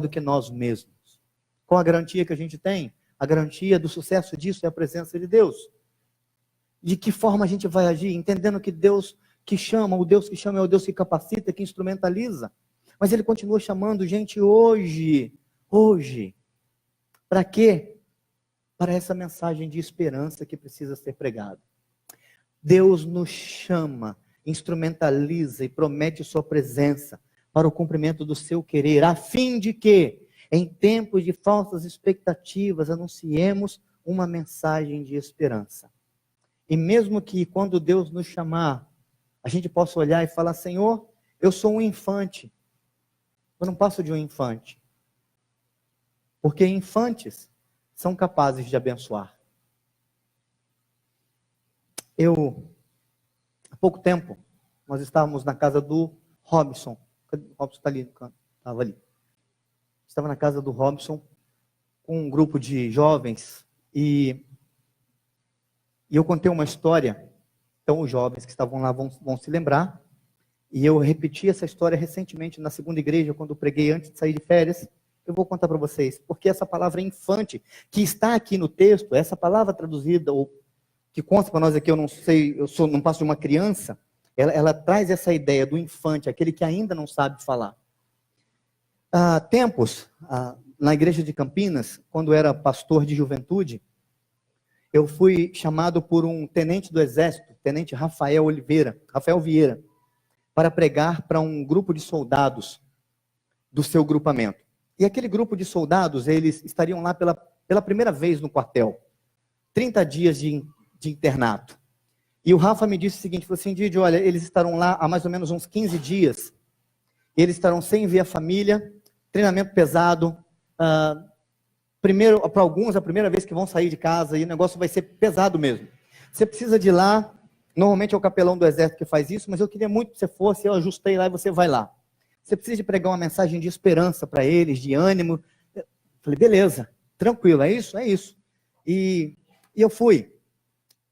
do que nós mesmos. Qual a garantia que a gente tem? A garantia do sucesso disso é a presença de Deus. De que forma a gente vai agir? Entendendo que Deus que chama, o Deus que chama é o Deus que capacita, que instrumentaliza. Mas Ele continua chamando gente hoje. Para quê? Para essa mensagem de esperança que precisa ser pregada. Deus nos chama, instrumentaliza e promete sua presença para o cumprimento do seu querer, a fim de que, em tempos de falsas expectativas, anunciemos uma mensagem de esperança. E mesmo que quando Deus nos chamar, a gente possa olhar e falar, Senhor, eu sou um infante. Eu não passo de um infante. Porque infantes são capazes de abençoar. Há pouco tempo, nós estávamos na casa do Robson. O Robson está ali no canto, estava ali. Estava na casa do Robson com um grupo de jovens e eu contei uma história. Então os jovens que estavam lá vão se lembrar. E eu repeti essa história recentemente na segunda igreja, quando eu preguei antes de sair de férias. Eu vou contar para vocês, porque essa palavra infante, que está aqui no texto, essa palavra traduzida, ou que consta para nós aqui, eu não sei, não passo de uma criança, ela traz essa ideia do infante, aquele que ainda não sabe falar. Há tempos, na igreja de Campinas, quando eu era pastor de juventude, eu fui chamado por um tenente do exército, tenente Rafael Vieira, para pregar para um grupo de soldados do seu grupamento. E aquele grupo de soldados, eles estariam lá pela primeira vez no quartel. 30 dias de internato. E o Rafa me disse o seguinte, falou assim, Didi, olha, eles estarão lá há mais ou menos uns 15 dias. Eles estarão sem ver a família, treinamento pesado. Primeiro, para alguns, a primeira vez que vão sair de casa, e o negócio vai ser pesado mesmo. Você precisa de ir lá, normalmente é o capelão do exército que faz isso, mas eu queria muito que você fosse, eu ajustei lá e você vai lá. Você precisa de pregar uma mensagem de esperança para eles, de ânimo. Eu falei, beleza, tranquilo, é isso? É isso. E eu fui.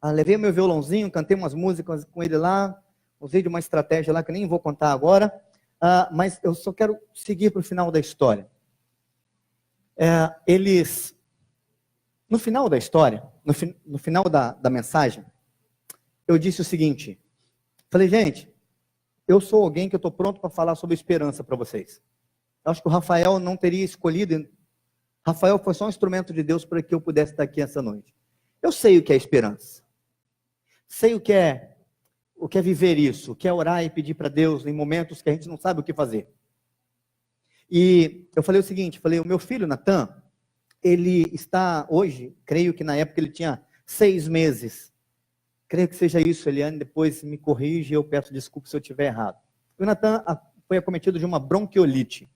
Levei meu violãozinho, cantei umas músicas com ele lá, usei de uma estratégia lá que eu nem vou contar agora, mas eu só quero seguir para o final da história. No final da história, no final da mensagem, eu disse o seguinte, falei, gente, eu sou alguém que eu estou pronto para falar sobre esperança para vocês. Eu acho que o Rafael não teria escolhido, Rafael foi só um instrumento de Deus para que eu pudesse estar aqui essa noite. Eu sei o que é esperança. Sei o que é viver isso, o que é orar e pedir para Deus em momentos que a gente não sabe o que fazer. E eu falei o seguinte, o meu filho, Natan, ele está hoje, creio que na época ele tinha 6 meses. Creio que seja isso, Eliane, depois me corrige e eu peço desculpa se eu estiver errado. O Natan foi acometido de uma bronquiolite.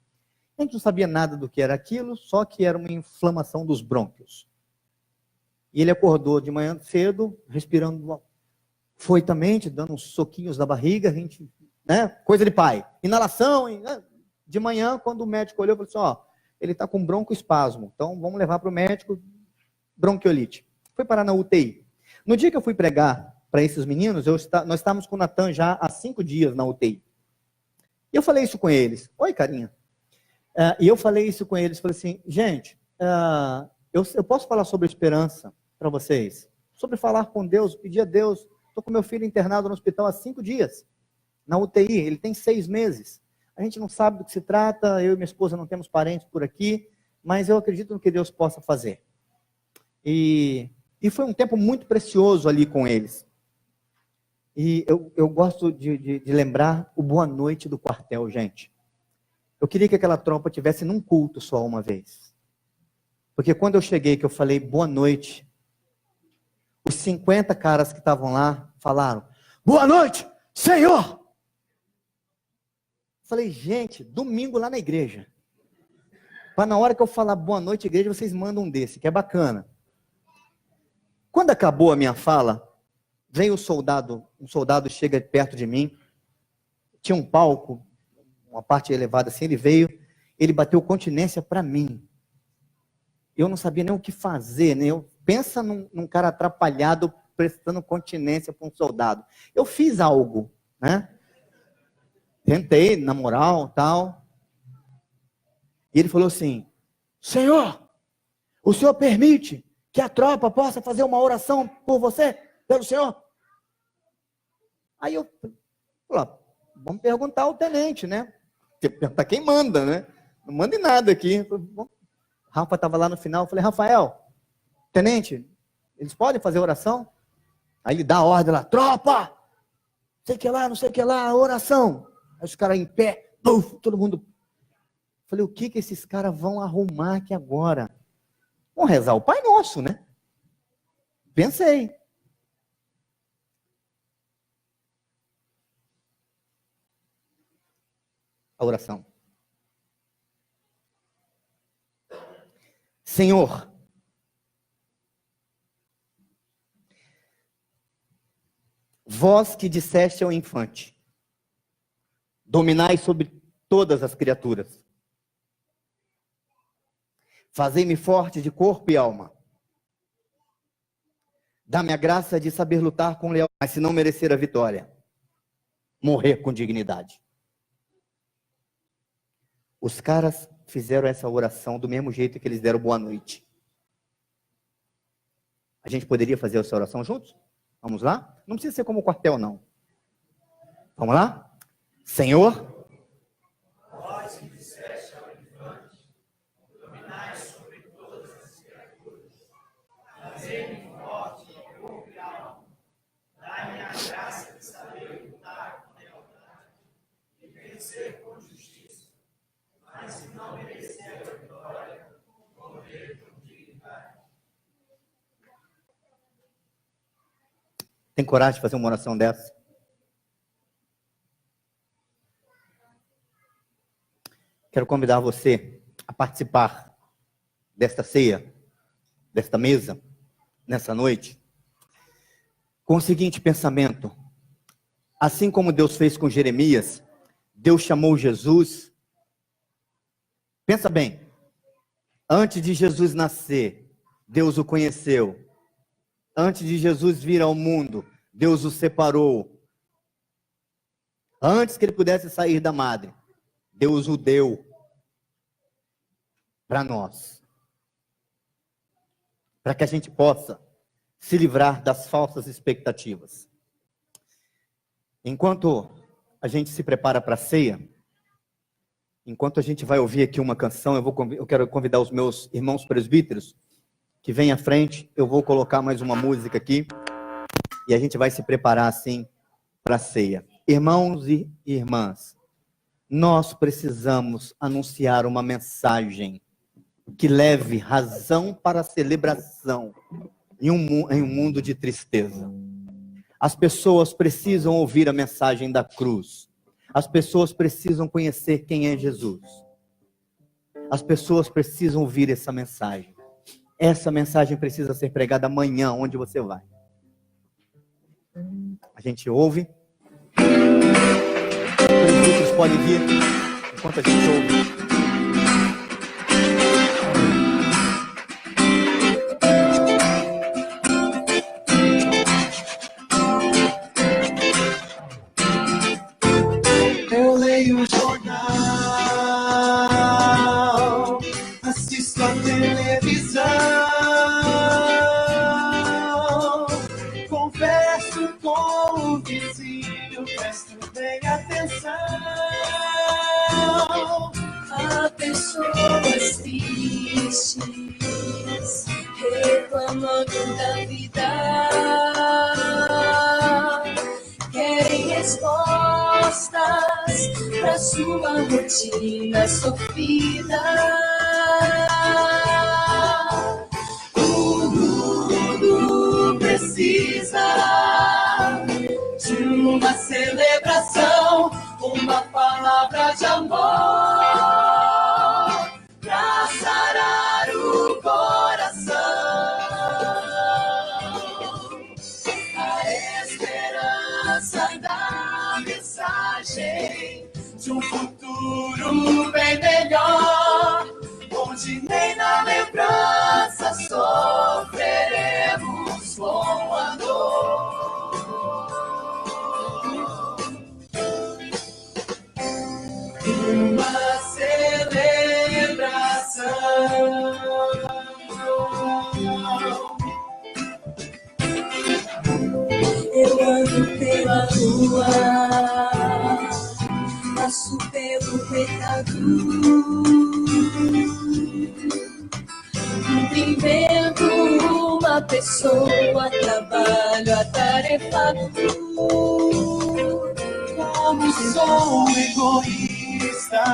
A gente não sabia nada do que era aquilo, só que era uma inflamação dos brônquios. E ele acordou de manhã cedo, respirando foitamente, dando uns soquinhos na barriga, a gente, né, coisa de pai. Inalação, né? De manhã, quando o médico olhou, falou assim, ó, ele está com broncoespasmo, então vamos levar para o médico, bronquiolite. Foi parar na UTI. No dia que eu fui pregar para esses meninos, nós estávamos com o Natan já há 5 dias na UTI. E eu falei isso com eles. Oi, carinha. E eu falei isso com eles, falei assim, gente, eu posso falar sobre esperança para vocês? Sobre falar com Deus, pedir a Deus. Estou com meu filho internado no hospital há 5 dias, na UTI, ele tem 6 meses. A gente não sabe do que se trata, eu e minha esposa não temos parentes por aqui, mas eu acredito no que Deus possa fazer. E foi um tempo muito precioso ali com eles. E eu gosto de lembrar o boa noite do quartel, gente. Eu queria que aquela tropa tivesse num culto só uma vez. Porque quando eu cheguei, que eu falei boa noite, os 50 caras que estavam lá falaram, boa noite, Senhor! Falei, gente, domingo lá na igreja. Para na hora que eu falar boa noite, igreja, vocês mandam um desse, que é bacana. Quando acabou a minha fala, veio um soldado chega perto de mim, tinha um palco, uma parte elevada assim, ele veio, ele bateu continência para mim. Eu não sabia nem o que fazer, né? Pensa num cara atrapalhado prestando continência para um soldado. Eu fiz algo, né? Tentei, na moral, tal. E ele falou assim, Senhor, o Senhor permite que a tropa possa fazer uma oração por você, pelo Senhor? Aí eu falei, vamos perguntar ao tenente, né? Perguntar quem manda, né? Não manda em nada aqui. Rafa estava lá no final, eu falei, Rafael, tenente, eles podem fazer oração? Aí ele dá a ordem lá, tropa, não sei o que lá, oração. Aí os caras em pé, todo mundo. Falei, o que esses caras vão arrumar aqui agora? Vão rezar o Pai Nosso, né? Pensei. A oração. Senhor, vós que disseste ao infante, dominai sobre todas as criaturas, fazei-me forte de corpo e alma, dá-me a graça de saber lutar com lealdade, mas se não merecer a vitória, morrer com dignidade. Os caras fizeram essa oração do mesmo jeito que eles deram boa noite. A gente poderia fazer essa oração juntos? Vamos lá? Não precisa ser como o quartel, não. Vamos lá? Senhor, vós que disseste ao infante, dominai sobre todas as criaturas, fazei-me forte de corpo e alma, dai-me a graça de saber lutar com lealdade e vencer com justiça, mas se não merecer a vitória, morrer com dignidade. Tem coragem de fazer uma oração dessa? Quero convidar você a participar desta ceia, desta mesa, nessa noite, com o seguinte pensamento. Assim como Deus fez com Jeremias, Deus chamou Jesus. Pensa bem, antes de Jesus nascer, Deus o conheceu. Antes de Jesus vir ao mundo, Deus o separou. Antes que ele pudesse sair da madre, Deus o deu para nós. Para que a gente possa se livrar das falsas expectativas. Enquanto a gente se prepara para a ceia, enquanto a gente vai ouvir aqui uma canção, eu quero convidar os meus irmãos presbíteros que vêm à frente. Eu vou colocar mais uma música aqui e a gente vai se preparar assim para a ceia. Irmãos e irmãs, nós precisamos anunciar uma mensagem que leve razão para a celebração em um mundo de tristeza. As pessoas precisam ouvir a mensagem da cruz. As pessoas precisam conhecer quem é Jesus. As pessoas precisam ouvir essa mensagem. Essa mensagem precisa ser pregada amanhã, onde você vai. A gente ouve. Os outros podem vir enquanto a gente ouve. Eu leio o jornal, assisto a televisão, converso com o vizinho, presto bem atenção. Há pessoas tristes, reclamando da vida, querem respostas para sua rotina sofrida. O mundo precisa de uma celebração, uma palavra de amor pra sarar o coração. A esperança da mensagem de um futuro bem melhor, onde nem na lembrança sofreremos com a dor. Uma celebração. Eu ando pela rua, passo pelo pecado, cumprimento uma pessoa, trabalho atarefado. Como sou egoísta,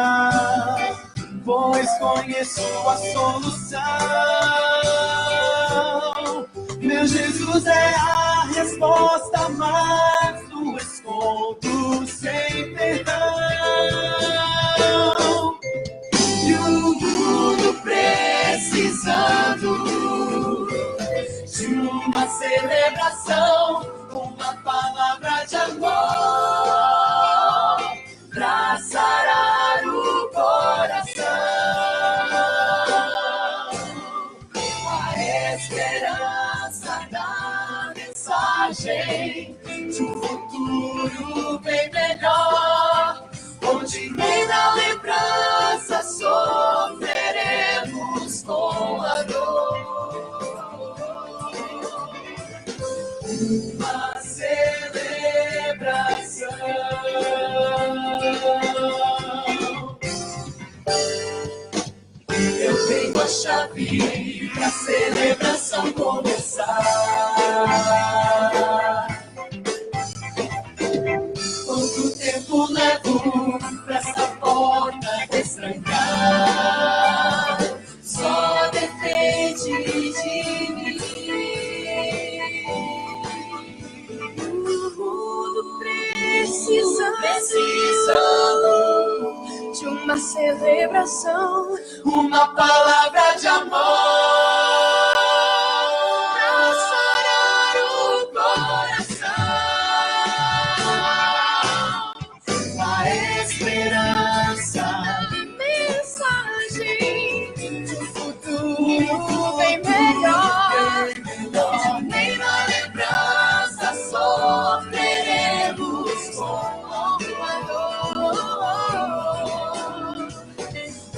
pois conheço a solução. Meu Jesus é a resposta, mas o escondo sem perdão. E o mundo precisando de uma celebração, uma palavra de amor pra sarar o coração. A esperança da mensagem de um futuro bem melhor, onde nem na lembrança sofreremos com a dor. Uma celebração. Eu tenho a chave pra celebração começar. Quanto tempo levo pra essa porta destrancar? Só depende de mim. O mundo precisando de uma celebração, uma palavra de amor pra sarar o coração. A esperança, mensagem de um futuro bem melhor, onde nem na lembrança sofreremos com a dor.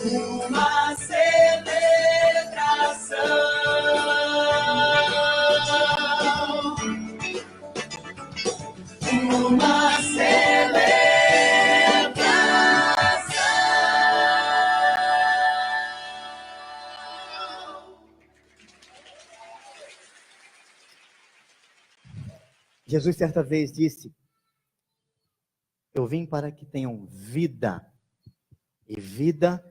Uma celebração. Uma celebração. Jesus certa vez disse: eu vim para que tenham vida, e vida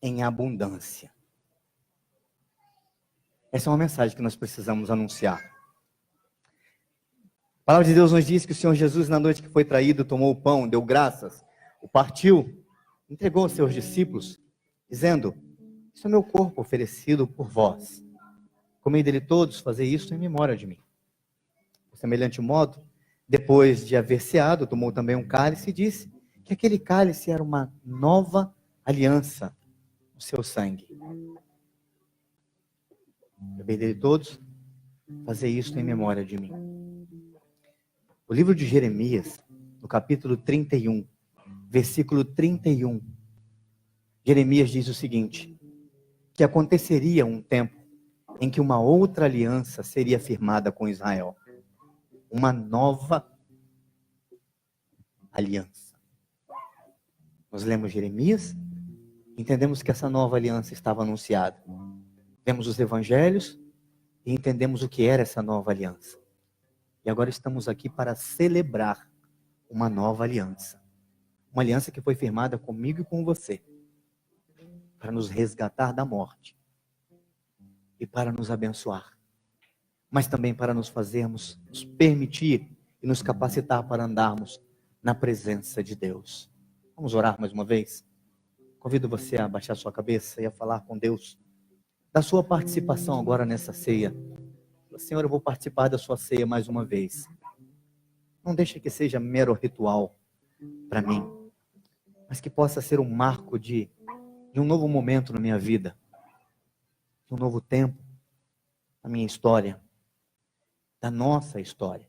em abundância. Essa é uma mensagem que nós precisamos anunciar. palavra de Deus nos diz que o Senhor Jesus, na noite que foi traído, tomou o pão, deu graças, o partiu, entregou aos seus discípulos, dizendo: isso é meu corpo oferecido por vós. Comei dele todos, fazei isso em memória de mim. Por semelhante modo, depois de haver ceado, tomou também um cálice e disse que aquele cálice era uma nova aliança no seu sangue. Bebei dele todos, fazei isso em memória de mim. O livro de Jeremias, no capítulo 31, versículo 31, Jeremias diz o seguinte: que aconteceria um tempo em que uma outra aliança seria firmada com Israel. Uma nova aliança. Nós lemos Jeremias, entendemos que essa nova aliança estava anunciada. Vemos os evangelhos e entendemos o que era essa nova aliança. E agora estamos aqui para celebrar uma nova aliança. Uma aliança que foi firmada comigo e com você, para nos resgatar da morte e para nos abençoar, mas também para nos permitir e nos capacitar para andarmos na presença de Deus. Vamos orar mais uma vez? Convido você a baixar sua cabeça e a falar com Deus da sua participação agora nessa ceia. Senhor, eu vou participar da sua ceia mais uma vez. Não deixe que seja mero ritual para mim, mas que possa ser um marco de um novo momento na minha vida, de um novo tempo na minha história, da nossa história.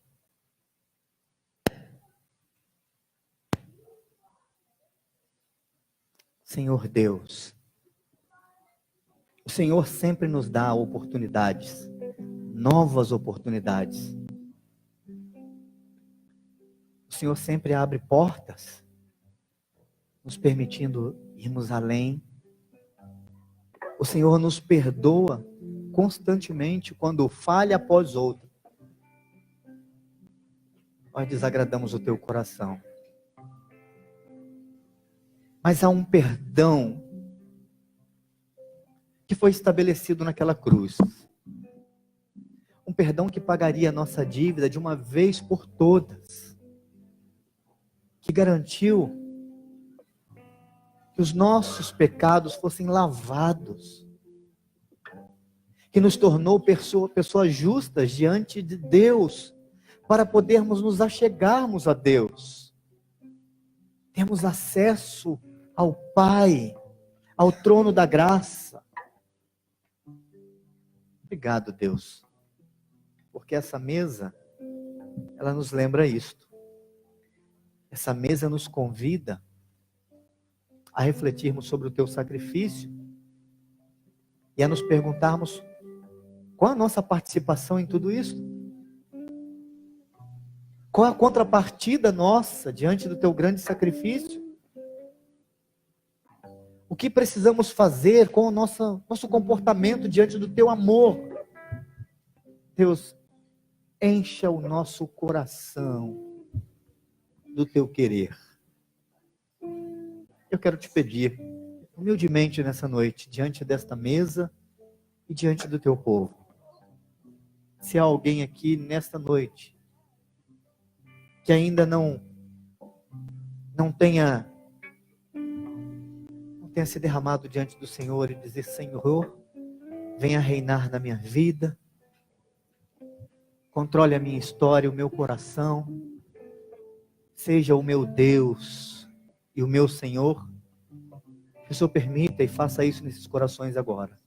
Senhor Deus, o Senhor sempre nos dá oportunidades, novas oportunidades. O Senhor sempre abre portas, nos permitindo irmos além. O Senhor nos perdoa constantemente quando falha após outra. Nós desagradamos o teu coração. Mas há um perdão que foi estabelecido naquela cruz. Um perdão que pagaria a nossa dívida de uma vez por todas. Que garantiu que os nossos pecados fossem lavados. Que nos tornou pessoas justas diante de Deus, para podermos nos achegarmos a Deus. Temos acesso ao Pai, ao trono da graça. Obrigado, Deus, porque essa mesa, ela nos lembra isto. Essa mesa nos convida a refletirmos sobre o teu sacrifício e a nos perguntarmos qual a nossa participação em tudo isso. Qual a contrapartida nossa diante do teu grande sacrifício? O que precisamos fazer com o nosso comportamento diante do teu amor? Deus, encha o nosso coração do teu querer. Eu quero te pedir, humildemente nessa noite, diante desta mesa e diante do teu povo, se há alguém aqui nesta noite que ainda não tenha se derramado diante do Senhor e dizer: Senhor, venha reinar na minha vida, controle a minha história, o meu coração, seja o meu Deus e o meu Senhor. Que o Senhor permita e faça isso nesses corações agora.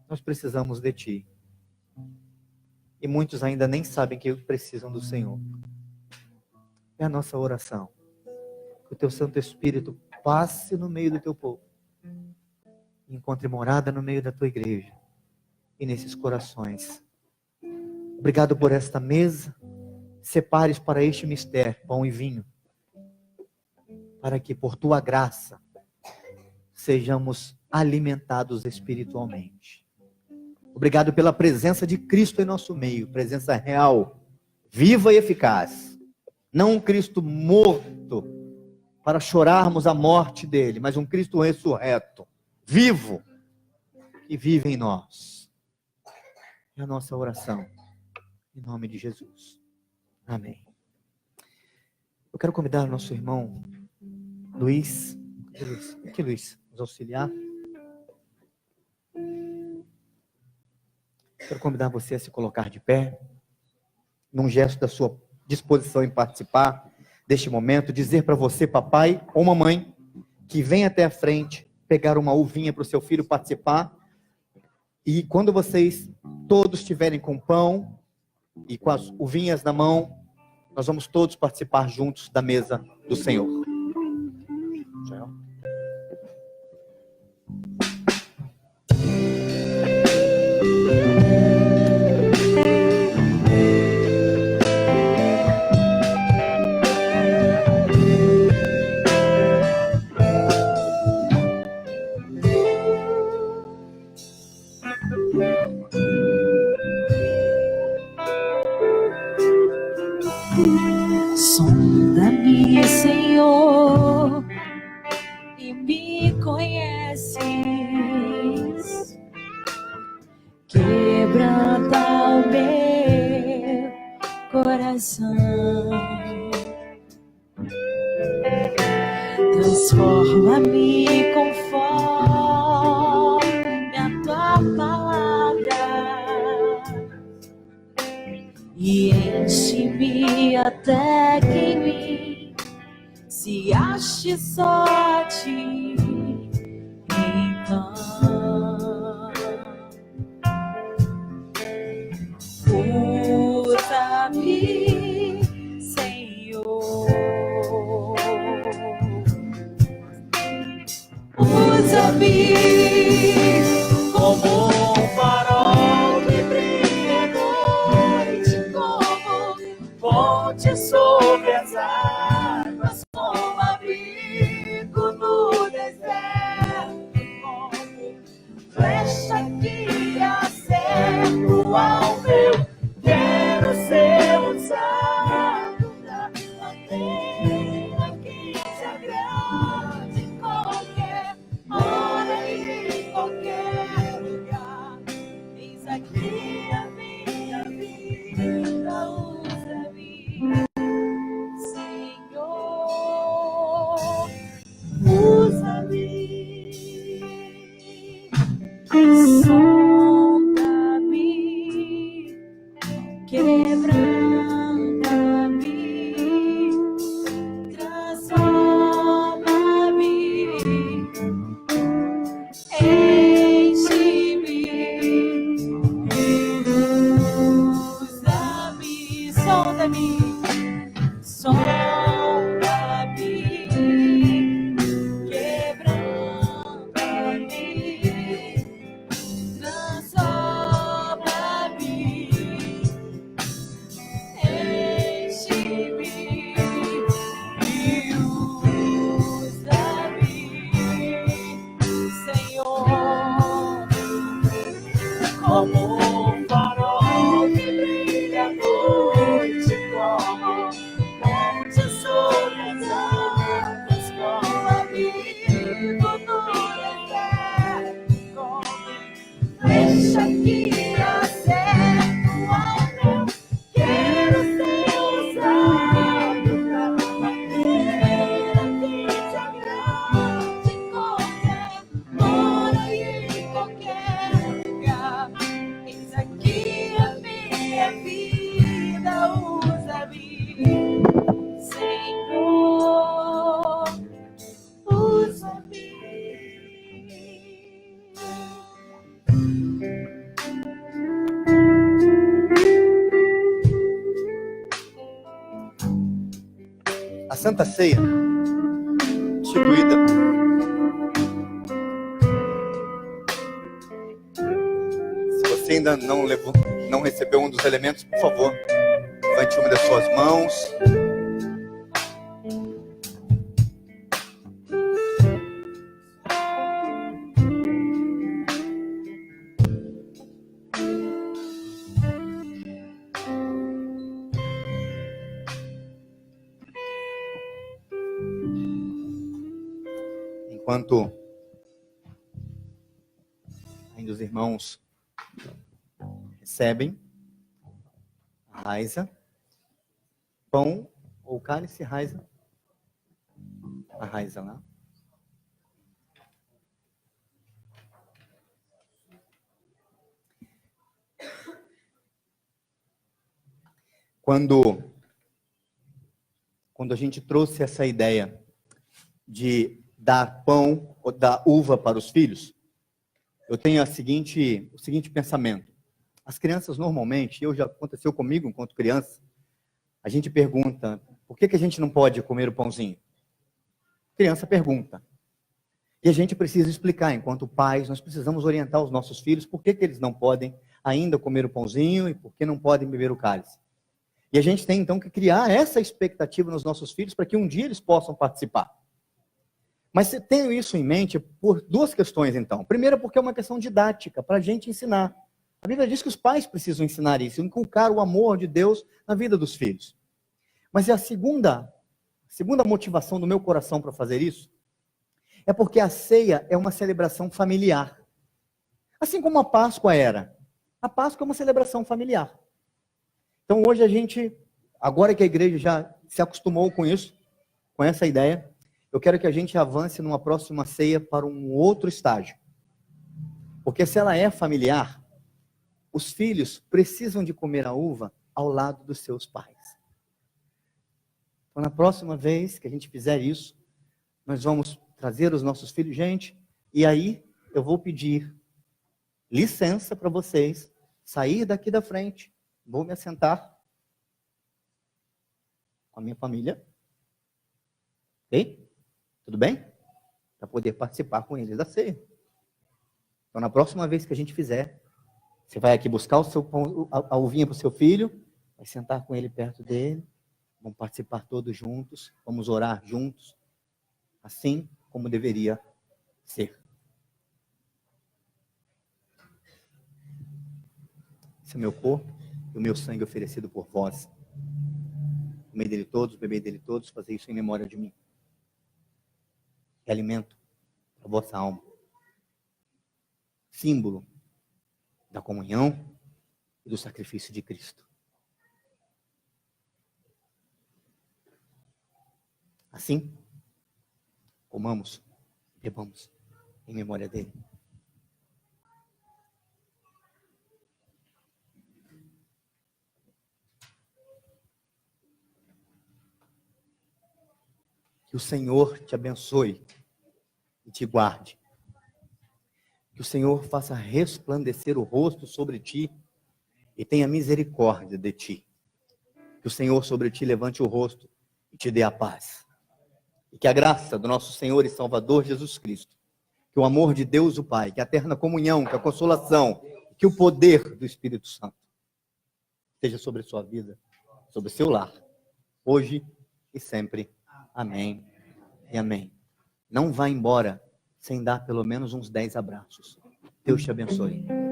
Nós precisamos de Ti. E muitos ainda nem sabem que precisam do Senhor. É a nossa oração. Que o Teu Santo Espírito passe no meio do Teu povo. E encontre morada no meio da Tua igreja. E nesses corações. Obrigado por esta mesa. Separes para este mistério pão e vinho. Para que por Tua graça sejamos alimentados espiritualmente. Obrigado pela presença de Cristo em nosso meio, presença real, viva e eficaz. Não um Cristo morto para chorarmos a morte dele, mas um Cristo ressurreto, vivo, que vive em nós. É a nossa oração, em nome de Jesus. Amém. Eu quero convidar o nosso irmão Luiz. Aqui, Luiz, nos auxiliar. Quero convidar você a se colocar de pé, num gesto da sua disposição em participar deste momento, dizer para você, papai ou mamãe, que vem até a frente, pegar uma uvinha para o seu filho participar, e quando vocês todos estiverem com pão e com as uvinhas na mão, nós vamos todos participar juntos da mesa do Senhor. Sonda-me, Senhor, e me conheces. Quebranta o meu coração. Transforma-me conforme a tua palavra. E enche-me até que em mim se ache só a ti. Então, usa-me, Senhor. Usa-me como um farol que brilha à noite, como ponte sobre as águas, como abrigo no deserto, como flecha que acerto ao meu. Quero ser usado pra bandeira que te agrade em qualquer hora e em qualquer lugar. Eis aqui a minha vida, usa-me, Senhor, usa-me. Sonda-me, quebranta-me, transforma-me, enche-me, usa-me, sonda-me, sonda-me, quebranta-me, transforma-me, enche-me e usa-me, Senhor, como um farol que brilha à noite, como ponte sobre as águas, como abrigo no deserto, como flecha que acerto ao meu. Quero ser usado pra bandeira que te agrade em qualquer hora e em qualquer lugar. Eis aqui a minha vida, usa-me, Senhor, usa-me. A Santa Ceia, instituída, se você ainda não recebeu um dos elementos, por favor, levante uma das suas mãos. Enquanto ainda os irmãos recebem a Raisa, pão ou cálice, Raiza? A Raiza lá. Quando a gente trouxe essa ideia de dar pão ou dar uva para os filhos, eu tenho o seguinte pensamento. As crianças normalmente, já aconteceu comigo enquanto criança, a gente pergunta, por que a gente não pode comer o pãozinho? A criança pergunta. E a gente precisa explicar, enquanto pais, nós precisamos orientar os nossos filhos por que eles não podem ainda comer o pãozinho e por que não podem beber o cálice. E a gente tem então que criar essa expectativa nos nossos filhos para que um dia eles possam participar. Mas tenho isso em mente por duas questões então. Primeiro, porque é uma questão didática, para a gente ensinar. A Bíblia diz que os pais precisam ensinar isso, inculcar o amor de Deus na vida dos filhos. Mas a segunda motivação do meu coração para fazer isso é porque a ceia é uma celebração familiar. Assim como a Páscoa era. A Páscoa é uma celebração familiar. Então hoje a gente, agora que a igreja já se acostumou com isso, com essa ideia, eu quero que a gente avance numa próxima ceia para um outro estágio. Porque se ela é familiar, os filhos precisam de comer a uva ao lado dos seus pais. Então na próxima vez que a gente fizer isso, nós vamos trazer os nossos filhos, gente, e aí eu vou pedir licença para vocês sair daqui da frente. Vou me assentar com a minha família. Ok? Tudo bem? Para poder participar com eles da ceia. Então, na próxima vez que a gente fizer, você vai aqui buscar a uvinha para o seu filho, vai sentar com ele perto dele, vamos participar todos juntos, vamos orar juntos, assim como deveria ser. Esse é meu corpo. O meu sangue oferecido por vós. Comei dele todos, bebei dele todos, fazer isso em memória de mim. É alimento para a vossa alma. Símbolo da comunhão e do sacrifício de Cristo. Assim, comamos, bebamos em memória dele. Que o Senhor te abençoe e te guarde. Que o Senhor faça resplandecer o rosto sobre ti e tenha misericórdia de ti. Que o Senhor sobre ti levante o rosto e te dê a paz. E que a graça do nosso Senhor e Salvador Jesus Cristo, que o amor de Deus o Pai, que a eterna comunhão, que a consolação, que o poder do Espírito Santo esteja sobre a sua vida, sobre o seu lar, hoje e sempre. Amém e amém. Não vá embora sem dar pelo menos uns 10 abraços. Deus te abençoe.